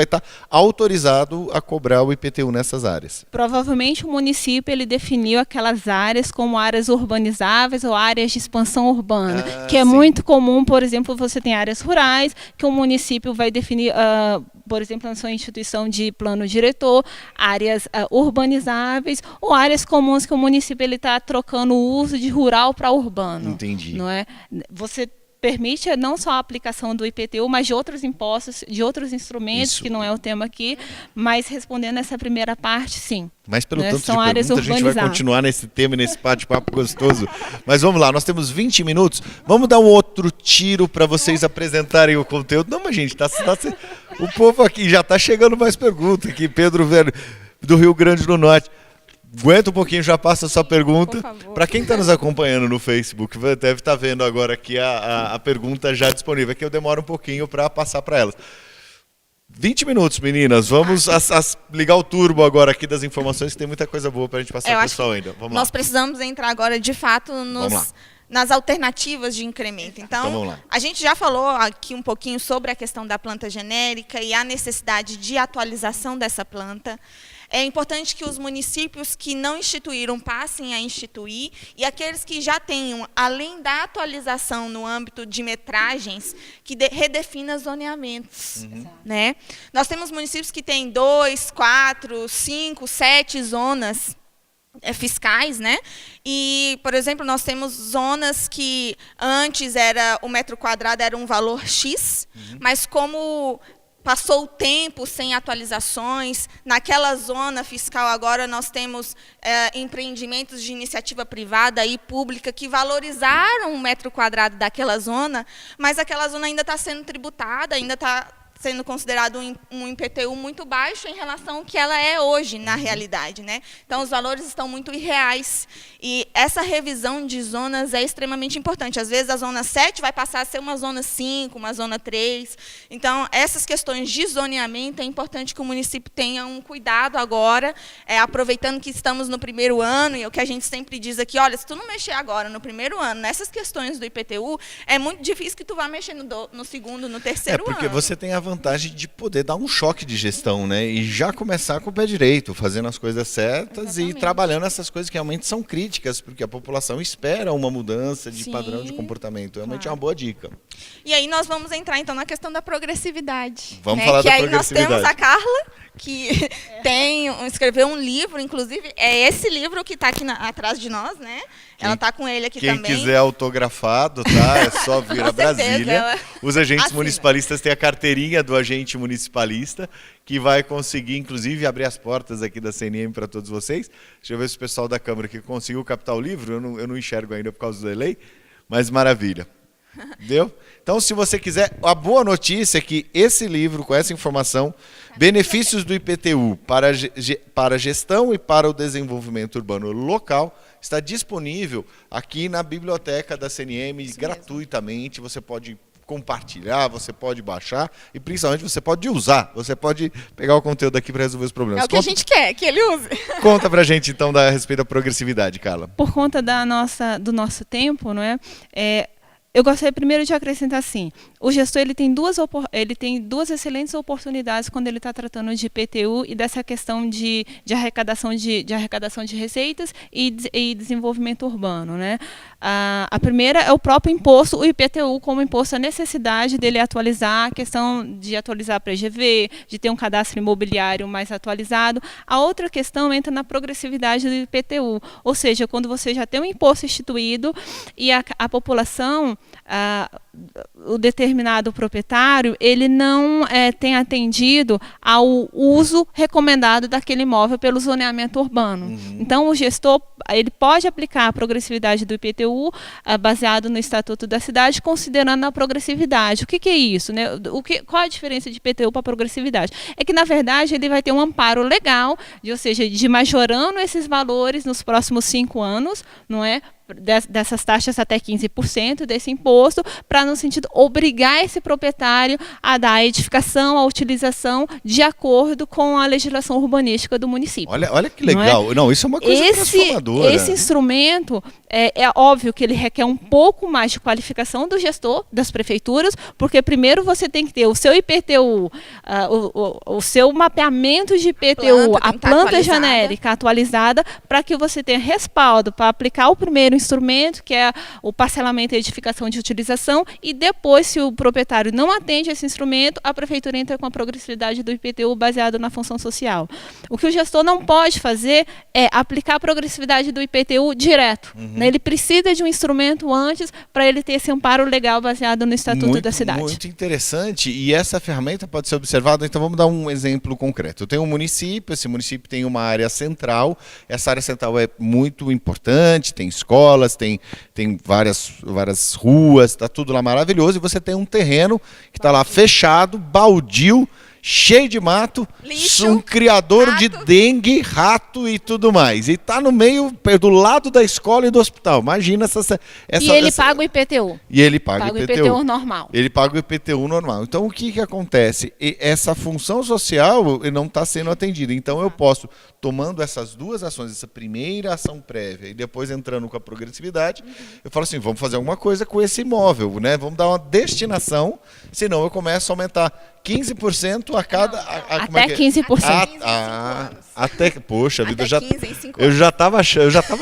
estar autorizado a cobrar o IPTU nessas áreas. Provavelmente o município ele definiu aquelas áreas como áreas urbanizáveis ou áreas de expansão urbana, que é muito comum, por exemplo, você tem áreas rurais, que o município vai definir, por exemplo, na sua instituição de plano diretor, áreas urbanizáveis ou áreas comuns que o município está trocando o uso de rural para urbano. Entendi. Não é? Você permite não só a aplicação do IPTU, mas de outros impostos, de outros instrumentos, que não é o tema aqui, mas respondendo essa primeira parte, sim. Mas pelo tanto São de áreas perguntas, a gente vai continuar nesse tema e nesse bate-papo gostoso. Mas vamos lá, nós temos 20 minutos. Vamos dar um outro tiro para vocês apresentarem o conteúdo. Não, mas gente, o povo aqui já está chegando mais perguntas aqui. Pedro Velho, do Rio Grande do Norte. Aguenta um pouquinho, já passa a sua pergunta. Para quem está nos acompanhando no Facebook, deve estar vendo agora aqui a pergunta já disponível, que eu demoro um pouquinho para passar para elas. 20 minutos, meninas. Vamos ligar o turbo agora aqui das informações, que tem muita coisa boa para a gente passar para o pessoal ainda. Vamos lá. Nós precisamos entrar agora, de fato, nas alternativas de incremento. Então a gente já falou aqui um pouquinho sobre a questão da planta genérica e a necessidade de atualização dessa planta. É importante que os municípios que não instituíram passem a instituir, e aqueles que já tenham, além da atualização no âmbito de metragens, que redefina zoneamentos. Né? Nós temos municípios que têm 2, 4, 5, 7 zonas fiscais, né? E, por exemplo, nós temos zonas que antes o metro quadrado era um valor X, mas como passou o tempo sem atualizações, naquela zona fiscal agora nós temos empreendimentos de iniciativa privada e pública que valorizaram o metro quadrado daquela zona, mas aquela zona ainda está sendo tributada, ainda está sendo considerado um IPTU muito baixo em relação ao que ela é hoje, na realidade. Né? Então, os valores estão muito irreais. E essa revisão de zonas é extremamente importante. Às vezes, a zona 7 vai passar a ser uma zona 5, uma zona 3. Então, essas questões de zoneamento, é importante que o município tenha um cuidado agora, aproveitando que estamos no primeiro ano, e o que a gente sempre diz aqui, olha, se tu não mexer agora, no primeiro ano, nessas questões do IPTU, é muito difícil que tu vá mexer no segundo, no terceiro ano. Porque você tem a vantagem de poder dar um choque de gestão, né? E já começar com o pé direito, fazendo as coisas certas. Exatamente. E trabalhando essas coisas que realmente são críticas, porque a população espera uma mudança de padrão de comportamento. Realmente é uma boa dica. E aí nós vamos entrar então na questão da progressividade. Vamos falar da progressividade. Que aí nós temos a Carla, que escreveu um livro, inclusive é esse livro que está aqui atrás de nós, né? Ela está com ele aqui também. Quem quiser autografado, tá? É só vir a Brasília. Os agentes municipalistas têm a carteirinha do agente municipalista, que vai conseguir, inclusive, abrir as portas aqui da CNM para todos vocês. Deixa eu ver se o pessoal da Câmara aqui conseguiu captar o livro. Eu não enxergo ainda por causa do delay, mas maravilha. Entendeu? Então, se você quiser, a boa notícia é que esse livro, com essa informação, benefícios do IPTU para a gestão e para o desenvolvimento urbano local, está disponível aqui na biblioteca da CNM gratuitamente. Você pode compartilhar, você pode baixar e principalmente você pode usar. Você pode pegar o conteúdo aqui para resolver os problemas. É o que a gente quer, que ele use. Conta pra gente então a respeito da progressividade, Carla. Por conta do nosso tempo, não é? Eu gostaria primeiro de acrescentar assim, o gestor ele tem duas excelentes oportunidades quando ele está tratando de IPTU e dessa questão de arrecadação de receitas e desenvolvimento urbano, né? A primeira é o próprio imposto, o IPTU como imposto, a necessidade dele atualizar, a questão de atualizar a PGV, de ter um cadastro imobiliário mais atualizado. A outra questão entra na progressividade do IPTU, ou seja, quando você já tem um imposto instituído e a população, o determinado proprietário, ele não tem atendido ao uso recomendado daquele imóvel pelo zoneamento urbano. Então, o gestor ele pode aplicar a progressividade do IPTU baseado no Estatuto da Cidade, considerando a progressividade. O que é isso, né? Qual a diferença de IPTU para progressividade? É que, na verdade, ele vai ter um amparo legal, ou seja, de majorando esses valores nos próximos 5 anos, não é? Dessas taxas até 15% desse imposto, para, no sentido, obrigar esse proprietário a dar a edificação, a utilização de acordo com a legislação urbanística do município. Olha que legal. Não, isso é uma coisa transformadora. Esse instrumento, é óbvio que ele requer um pouco mais de qualificação do gestor, das prefeituras, porque primeiro você tem que ter o seu IPTU, o seu mapeamento de IPTU, a planta genérica atualizada, para que você tenha respaldo para aplicar o primeiro instrumento, que é o parcelamento e edificação de utilização, e depois, se o proprietário não atende esse instrumento, a prefeitura entra com a progressividade do IPTU baseado na função social. O que o gestor não pode fazer é aplicar a progressividade do IPTU direto. Né? Ele precisa de um instrumento antes para ele ter esse amparo legal baseado no Estatuto da Cidade. Muito interessante, e essa ferramenta pode ser observada. Então vamos dar um exemplo concreto. Eu tenho um município, esse município tem uma área central, essa área central é muito importante, tem escolas, tem várias ruas, está tudo lá maravilhoso, e você tem um terreno que está lá fechado, baldio, cheio de mato, lixo, um criador rato de dengue, rato e tudo mais. E está no meio, do lado da escola e do hospital. Imagina e ele paga o IPTU. E ele paga o IPTU normal. Ele paga o IPTU normal. Então, o que acontece? Essa função social não está sendo atendida. Então, eu posso, tomando essas duas ações, essa primeira ação prévia e depois entrando com a progressividade, eu falo assim, vamos fazer alguma coisa com esse imóvel, né? Vamos dar uma destinação, senão eu começo a aumentar 15% a cada... Até 15%. Até, poxa, a vida até já... 15 em 5 eu já estava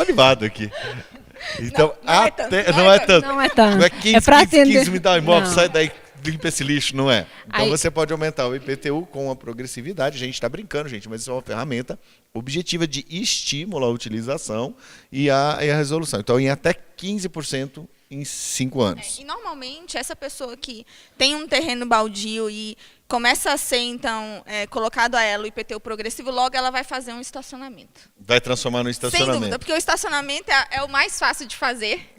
animado aqui. Então, não é tanto. Não é tanto. Não é 15, pra 15 me dá um imóvel, Não. sai daí, limpa esse lixo, não é? Então Aí... você pode aumentar o IPTU com a progressividade. A gente está brincando, gente, mas isso é uma ferramenta objetiva de estímulo à utilização e à resolução. Então, em até 15% em 5 anos. E normalmente essa pessoa que tem um terreno baldio e começa a ser, então, colocado a ela o IPTU progressivo, logo ela vai fazer um estacionamento. Vai transformar no estacionamento. Sem dúvida, porque o estacionamento é o mais fácil de fazer.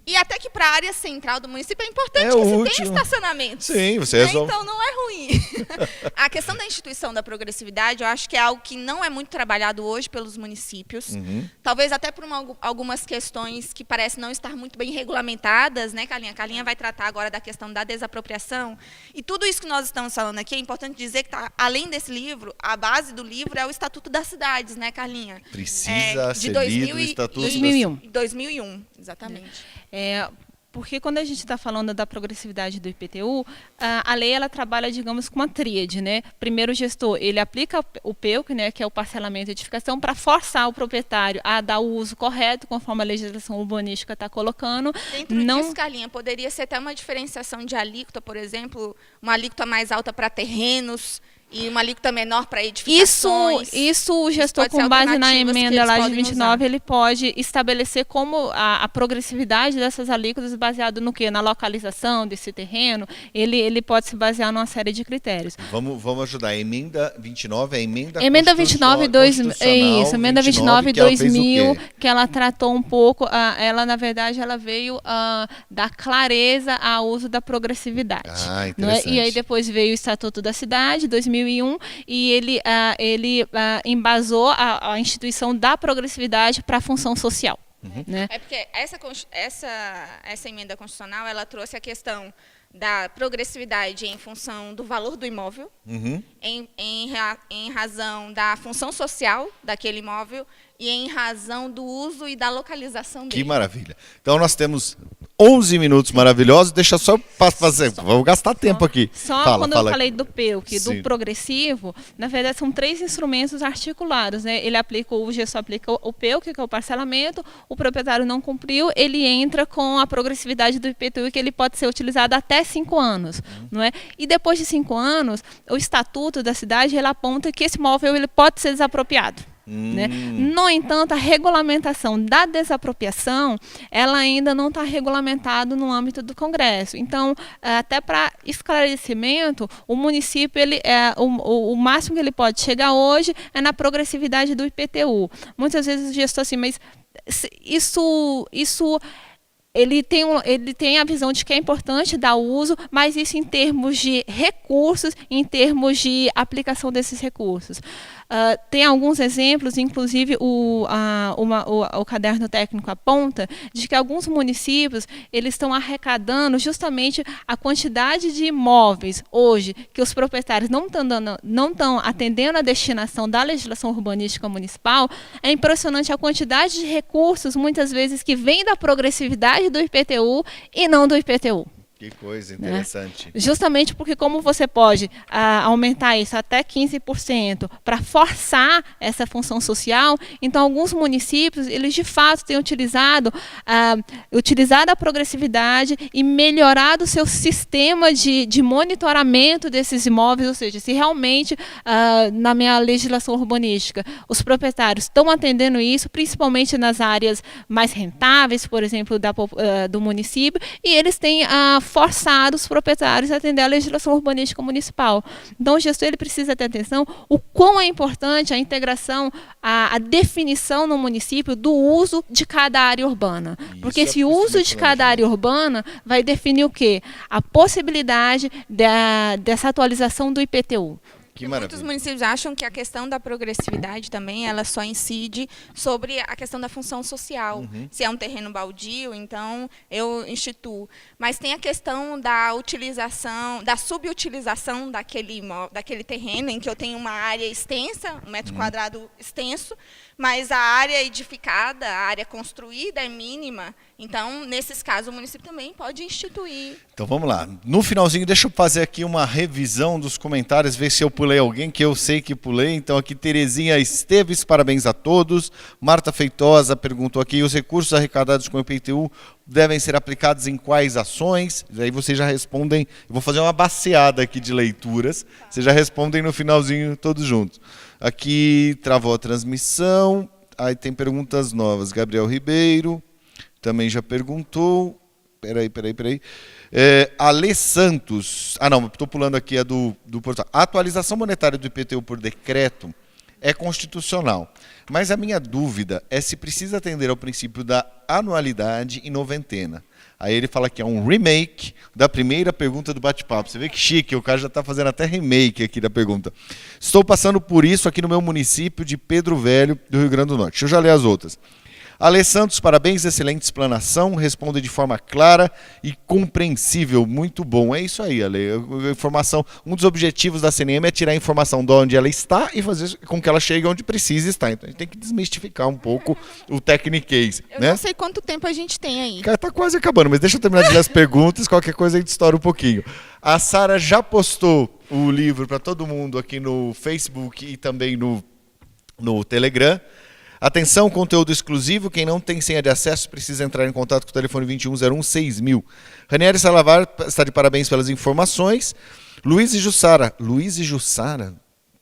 E até que para a área central do município é importante que se tenha estacionamento. Sim, você resolve. Então não é ruim. A questão da instituição da progressividade, eu acho que é algo que não é muito trabalhado hoje pelos municípios. Talvez até por algumas questões que parecem não estar muito bem regulamentadas, né, Carlinha? A Carlinha vai tratar agora da questão da desapropriação. E tudo isso que nós estamos falando aqui, é importante dizer que, além desse livro, a base do livro é o Estatuto das Cidades, né, Carlinha? Precisa ser lido o Estatuto 2001, exatamente. Porque quando a gente está falando da progressividade do IPTU, a lei ela trabalha, digamos, com uma tríade, né? Primeiro, o gestor ele aplica o PEUC, né, que é o parcelamento e edificação, para forçar o proprietário a dar o uso correto, conforme a legislação urbanística está colocando. Dentro disso, Carlinha, poderia ser até uma diferenciação de alíquota, por exemplo, uma alíquota mais alta para terrenos e uma alíquota menor para edificações. Isso o gestor, com base na emenda lá de 29, ele pode estabelecer como a progressividade dessas alíquotas baseado no quê? Na localização desse terreno. Ele pode se basear numa série de critérios. Vamos ajudar. A emenda 29 é a emenda 29 isso, emenda 29 2000, que ela tratou um pouco, ela na verdade ela veio dar clareza ao uso da progressividade. Interessante. E aí depois veio o Estatuto da Cidade, 2001, e ele embasou a instituição da progressividade para a função social. Né? É porque essa emenda constitucional ela trouxe a questão da progressividade em função do valor do imóvel, em razão da função social daquele imóvel e em razão do uso e da localização dele. Que maravilha. Então nós temos 11 minutos maravilhosos. Deixa só fazer. Vamos gastar tempo aqui. Só quando eu falei aqui. do PEUC, do progressivo, na verdade são 3 instrumentos articulados, né? O gestor aplica o PEUC, que é o parcelamento, o proprietário não cumpriu, ele entra com a progressividade do IPTU, que ele pode ser utilizado até 5 anos. Não é? E depois de 5 anos, o estatuto da cidade ele aponta que esse imóvel ele pode ser desapropriado. Né? No entanto, a regulamentação da desapropriação ela ainda não está regulamentada no âmbito do Congresso. Então, até para esclarecimento, o município o máximo que ele pode chegar hoje é na progressividade do IPTU. Muitas vezes o gestor assim, mas isso ele tem a visão de que é importante dar uso, mas isso em termos de recursos, em termos de aplicação desses recursos. Tem alguns exemplos, inclusive o caderno técnico aponta, de que alguns municípios eles estão arrecadando justamente a quantidade de imóveis hoje que os proprietários não estão atendendo a destinação da legislação urbanística municipal. É impressionante a quantidade de recursos, muitas vezes, que vem da progressividade do IPTU e não do IPTU. Que coisa interessante. Né? Justamente porque como você pode aumentar isso até 15% para forçar essa função social, então alguns municípios, eles de fato têm utilizado a progressividade e melhorado o seu sistema de monitoramento desses imóveis, ou seja, se realmente na minha legislação urbanística os proprietários estão atendendo isso, principalmente nas áreas mais rentáveis, por exemplo, do município, e eles têm forçar os proprietários a atender a legislação urbanística municipal. Então, o gestor ele precisa ter atenção o quão é importante a integração, a definição no município do uso de cada área urbana. Porque esse uso de cada área urbana vai definir o quê? A possibilidade dessa atualização do IPTU. Muitos municípios acham que a questão da progressividade também ela só incide sobre a questão da função social. Se é um terreno baldio, então eu instituo. Mas tem a questão da utilização, da subutilização daquele terreno, em que eu tenho uma área extensa, 1 metro quadrado extenso, mas a área edificada, a área construída é mínima. Então, nesses casos, o município também pode instituir. Então, vamos lá. No finalzinho, deixa eu fazer aqui uma revisão dos comentários, ver se eu pulei alguém, que eu sei que pulei. Então, aqui, Terezinha Esteves, parabéns a todos. Marta Feitosa perguntou aqui, os recursos arrecadados com o IPTU devem ser aplicados em quais ações? Aí vocês já respondem, eu vou fazer uma baseada aqui de leituras, vocês já respondem no finalzinho todos juntos. Aqui, travou a transmissão, aí tem perguntas novas. Gabriel Ribeiro também já perguntou. Peraí. Alê Santos. Não, estou pulando aqui a do portal. A atualização monetária do IPTU por decreto é constitucional. Mas a minha dúvida é se precisa atender ao princípio da anualidade e noventena. Aí ele fala que é um remake da primeira pergunta do bate-papo. Você vê que chique, o cara já está fazendo até remake aqui da pergunta. Estou passando por isso aqui no meu município de Pedro Velho, do Rio Grande do Norte. Deixa eu já ler as outras. Ale Santos, parabéns, excelente explanação, responde de forma clara e compreensível, muito bom. É isso aí, Ale, informação, um dos objetivos da CNM é tirar a informação de onde ela está e fazer com que ela chegue onde precisa estar. Então a gente tem que desmistificar um pouco o techniquez. Eu não sei quanto tempo a gente tem aí. Cara, tá quase acabando, mas deixa eu terminar de ler as perguntas, qualquer coisa a gente estoura um pouquinho. A Sara já postou o livro para todo mundo aqui no Facebook e também no Telegram. Atenção, conteúdo exclusivo. Quem não tem senha de acesso precisa entrar em contato com o telefone 2101-6000. Ranieri Salavar está de parabéns pelas informações. Luiz e Jussara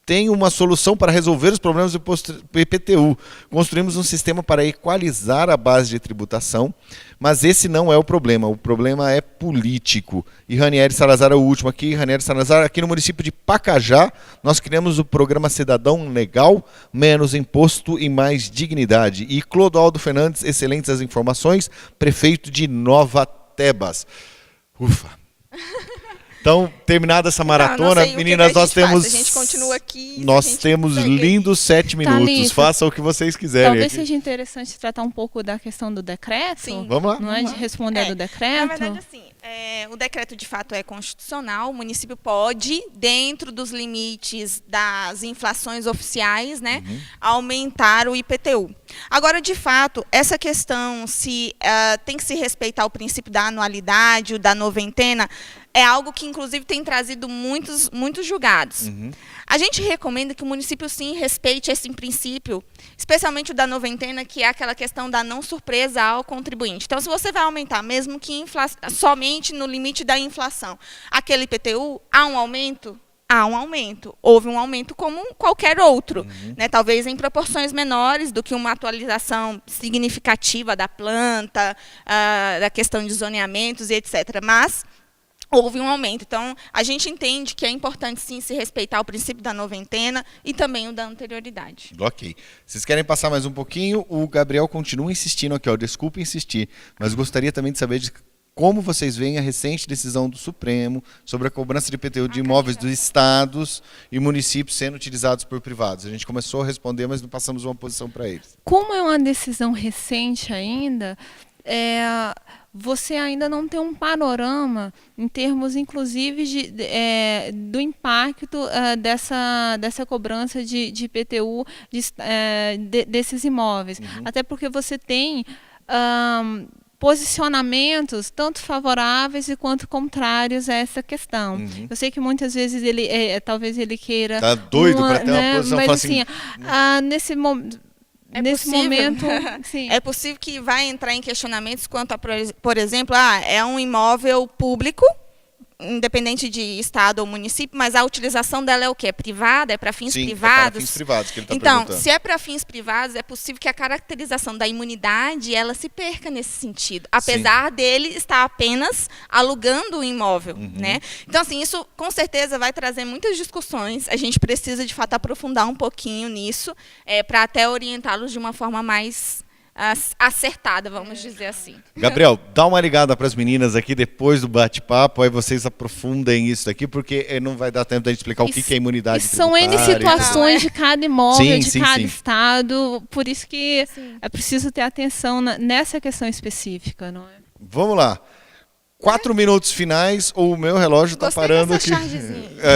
tem uma solução para resolver os problemas do IPTU. Construímos um sistema para equalizar a base de tributação, mas esse não é o problema é político. E Ranieri Salazar é o último aqui. Ranieri Salazar, aqui no município de Pacajá, nós criamos o programa Cidadão Legal, menos imposto e mais dignidade. E Clodoaldo Fernandes, excelentes as informações, prefeito de Nova Tebas. Ufa! Então, terminada essa maratona, não sei meninas, nós temos... A gente continua aqui. Nós temos lindos 7 minutos. Thalita, Façam o que vocês quiserem. Talvez aqui. seja interessante tratar um pouco da questão do decreto. Sim. Vamos lá. Não é de responder do decreto? Na verdade, assim, o decreto de fato é constitucional. O município pode, dentro dos limites das inflações oficiais, né, aumentar o IPTU. Agora, de fato, essa questão se tem que se respeitar o princípio da anualidade, o da noventena, é algo que, inclusive, tem trazido muitos julgados. A gente recomenda que o município, sim, respeite esse princípio, especialmente o da noventena, que é aquela questão da não surpresa ao contribuinte. Então, se você vai aumentar, mesmo que somente no limite da inflação, aquele IPTU, há um aumento? Há um aumento. Houve um aumento como qualquer outro, né? Talvez em proporções menores do que uma atualização significativa da planta, da questão de zoneamentos e etc. Mas houve um aumento. Então, a gente entende que é importante, sim, se respeitar o princípio da noventena e também o da anterioridade. Ok. Vocês querem passar mais um pouquinho? O Gabriel continua insistindo aqui, ó. Desculpa insistir, mas gostaria também de saber como vocês veem a recente decisão do Supremo sobre a cobrança de IPTU de imóveis dos estados e municípios sendo utilizados por privados. A gente começou a responder, mas não passamos uma posição para eles. Como é uma decisão recente ainda, você ainda não tem um panorama em termos, inclusive, do impacto dessa cobrança de IPTU desses imóveis. Até porque você tem posicionamentos tanto favoráveis quanto contrários a essa questão. Eu sei que muitas vezes talvez ele queira... Tá doido para ter uma posição, mas assim... nesse momento, sim. É possível que vai entrar em questionamentos quanto a, por exemplo, é um imóvel público, independente de estado ou município, mas a utilização dela é o quê? É privada? É para fins privados? É para fins privados que ele está então, perguntando. se é para fins privados, é possível que a caracterização da imunidade ela se perca nesse sentido, apesar dele estar apenas alugando o imóvel, né? Então, assim, isso com certeza vai trazer muitas discussões. A gente precisa, de fato, aprofundar um pouquinho nisso, para até orientá-los de uma forma mais acertada, vamos dizer assim. Gabriel, dá uma ligada para as meninas aqui depois do bate-papo, aí vocês aprofundem isso aqui, porque não vai dar tempo da gente explicar o que é imunidade tributária. São N situações de cada imóvel, de cada estado, por isso que é preciso ter atenção nessa questão específica, não é? Vamos lá. 4 minutos finais, ou o meu relógio está parando aqui.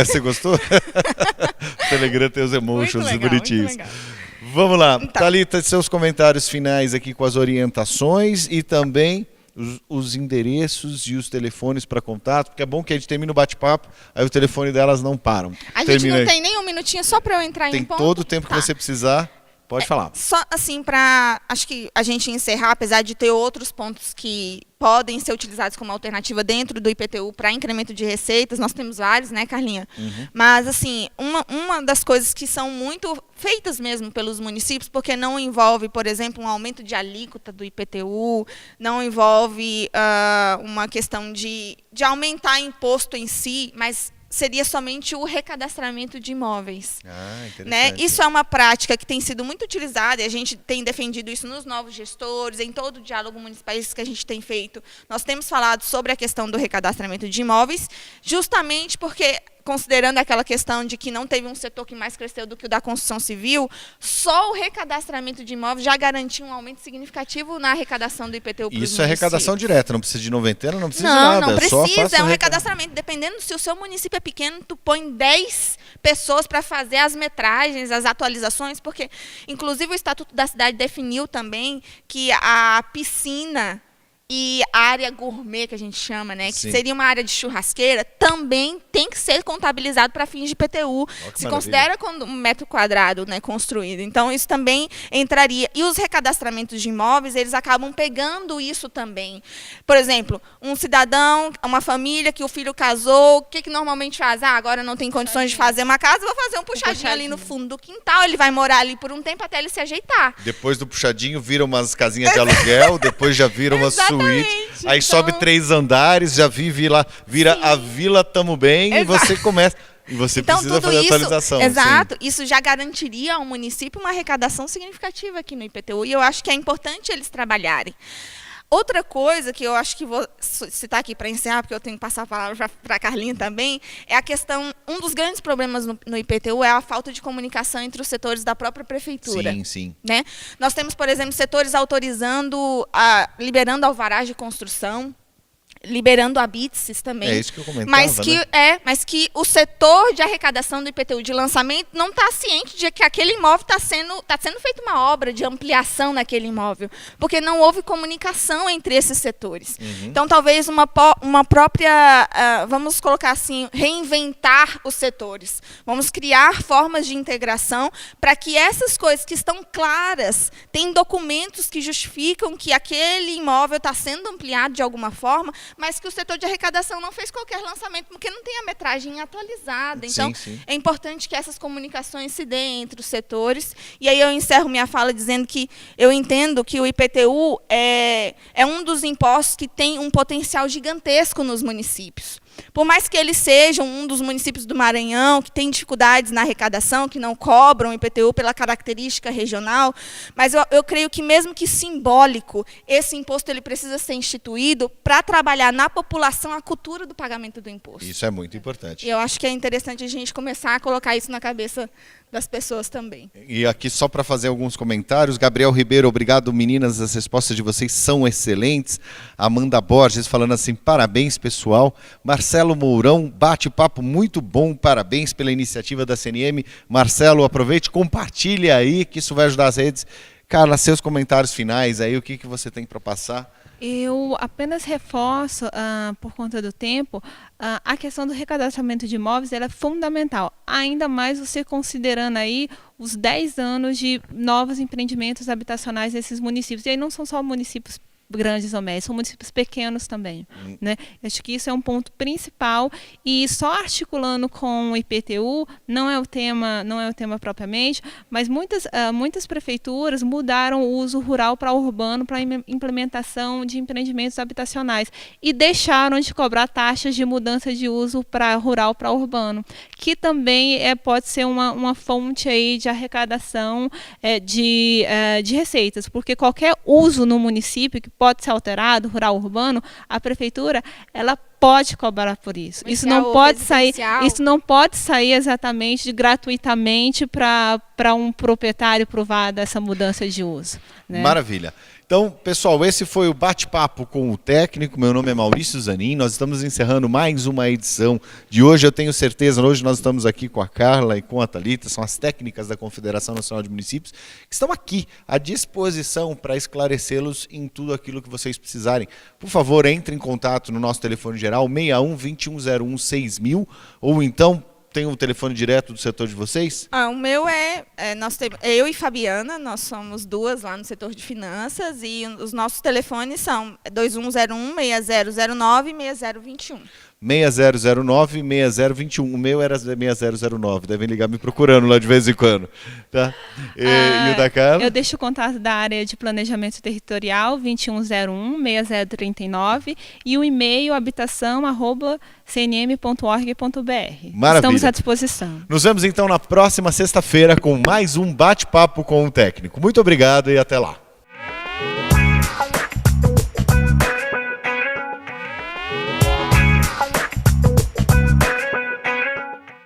Você gostou? O Telegram tem os emotions bonitinhos. Vamos lá, então. Thalita, seus comentários finais aqui com as orientações e também os endereços e os telefones para contato, porque é bom que a gente termina o bate-papo, aí o telefone delas não param. A gente não tem nem um minutinho só para eu entrar em um ponto? Tem todo o tempo que você precisar. Pode falar. Só assim, para acho que a gente encerrar, apesar de ter outros pontos que podem ser utilizados como alternativa dentro do IPTU para incremento de receitas, nós temos vários, né, Carlinha? Mas, assim, uma das coisas que são muito feitas mesmo pelos municípios, porque não envolve, por exemplo, um aumento de alíquota do IPTU, não envolve uma questão de aumentar imposto em si, mas seria somente o recadastramento de imóveis. Né? Isso é uma prática que tem sido muito utilizada, e a gente tem defendido isso nos novos gestores, em todo o diálogo municipalista que a gente tem feito. Nós temos falado sobre a questão do recadastramento de imóveis, justamente porque, considerando aquela questão de que não teve um setor que mais cresceu do que o da construção civil, só o recadastramento de imóveis já garantiu um aumento significativo na arrecadação do IPTU para os municípios. Isso é arrecadação direta, não precisa de noventena, não precisa de nada. Não precisa, é um recadastramento. Dependendo se o seu município é pequeno, tu põe 10 pessoas para fazer as metragens, as atualizações, porque, inclusive, o Estatuto da Cidade definiu também que a piscina e a área gourmet, que a gente chama, né, que seria uma área de churrasqueira, também tem que ser contabilizado para fins de IPTU. Se considera quando um metro quadrado, né, construído. Então, isso também entraria. E os recadastramentos de imóveis, eles acabam pegando isso também. Por exemplo, um cidadão, uma família que o filho casou, o que normalmente faz? Agora não tem condições de fazer uma casa, vou fazer um puxadinho ali no fundo do quintal, ele vai morar ali por um tempo até ele se ajeitar. Depois do puxadinho, vira umas casinhas de aluguel, depois já vira uma suíte. Aí sobe 3 andares, já vira a Vila Tamo Bem. E você começa. E você precisa fazer a atualização. Exato. Isso já garantiria ao município uma arrecadação significativa aqui no IPTU. E eu acho que é importante eles trabalharem. outra coisa que eu acho que vou citar aqui para encerrar, porque eu tenho que passar a palavra para a Carlinha também, é a questão, um dos grandes problemas no IPTU é a falta de comunicação entre os setores da própria prefeitura. Sim, sim. Né? Nós temos, por exemplo, setores autorizando, liberando alvarás de construção, liberando habiteses também. É isso que eu comentava, mas que o setor de arrecadação do IPTU de lançamento não está ciente de que aquele imóvel está sendo feita uma obra de ampliação naquele imóvel, porque não houve comunicação entre esses setores. Então, talvez uma própria, vamos colocar assim, reinventar os setores. Vamos criar formas de integração para que essas coisas que estão claras, tem documentos que justificam que aquele imóvel está sendo ampliado de alguma forma, mas que o setor de arrecadação não fez qualquer lançamento, porque não tem a metragem atualizada. Então, sim. É importante que essas comunicações se deem entre os setores. E aí eu encerro minha fala dizendo que eu entendo que o IPTU é um dos impostos que tem um potencial gigantesco nos municípios. Por mais que eles sejam um dos municípios do Maranhão, que tem dificuldades na arrecadação, que não cobram IPTU pela característica regional, mas eu creio que, mesmo que simbólico, esse imposto ele precisa ser instituído para trabalhar na população a cultura do pagamento do imposto. Isso é muito importante. E eu acho que é interessante a gente começar a colocar isso na cabeça das pessoas também. E aqui, só para fazer alguns comentários, Gabriel Ribeiro, obrigado, meninas, as respostas de vocês são excelentes. Amanda Borges falando assim, parabéns, pessoal. Marcelo Mourão, bate-papo muito bom, parabéns pela iniciativa da CNM. Marcelo, aproveite, compartilhe aí, que isso vai ajudar as redes. Carla, seus comentários finais aí, o que você tem para passar? Eu apenas reforço, por conta do tempo, a questão do recadastramento de imóveis ela é fundamental. Ainda mais você considerando aí os 10 anos de novos empreendimentos habitacionais nesses municípios. E aí não são só municípios grandes ou médios, são municípios pequenos também. Né? Acho que isso é um ponto principal e só articulando com o IPTU, não é o tema propriamente, mas muitas prefeituras mudaram o uso rural para urbano para implementação de empreendimentos habitacionais e deixaram de cobrar taxas de mudança de uso para rural para urbano, que também pode ser uma fonte aí de arrecadação de receitas, porque qualquer uso no município que pode ser alterado, rural, urbano, a prefeitura ela pode cobrar por isso. Isso não pode sair exatamente gratuitamente para um proprietário provar dessa mudança de uso. Né? Maravilha. Então, pessoal, esse foi o bate-papo com o técnico. Meu nome é Maurício Zanin. Nós estamos encerrando mais uma edição de hoje. Eu tenho certeza, hoje nós estamos aqui com a Carla e com a Thalita, são as técnicas da Confederação Nacional de Municípios, que estão aqui à disposição para esclarecê-los em tudo aquilo que vocês precisarem. Por favor, entre em contato no nosso telefone geral, 61 2101 6000, ou então tem um telefone direto do setor de vocês? O meu eu e Fabiana, nós somos duas lá no setor de finanças e os nossos telefones são 2101 6009 e 6021. 6009 6021. O meu era 6009. Devem ligar me procurando lá de vez em quando. Tá? E o da Carla? Eu deixo o contato da área de planejamento territorial 2101 6039 e o e-mail habitação@cnm.org.br. Maravilha. Estamos à disposição. Nos vemos então na próxima sexta-feira com mais um bate-papo com o técnico. Muito obrigado e até lá.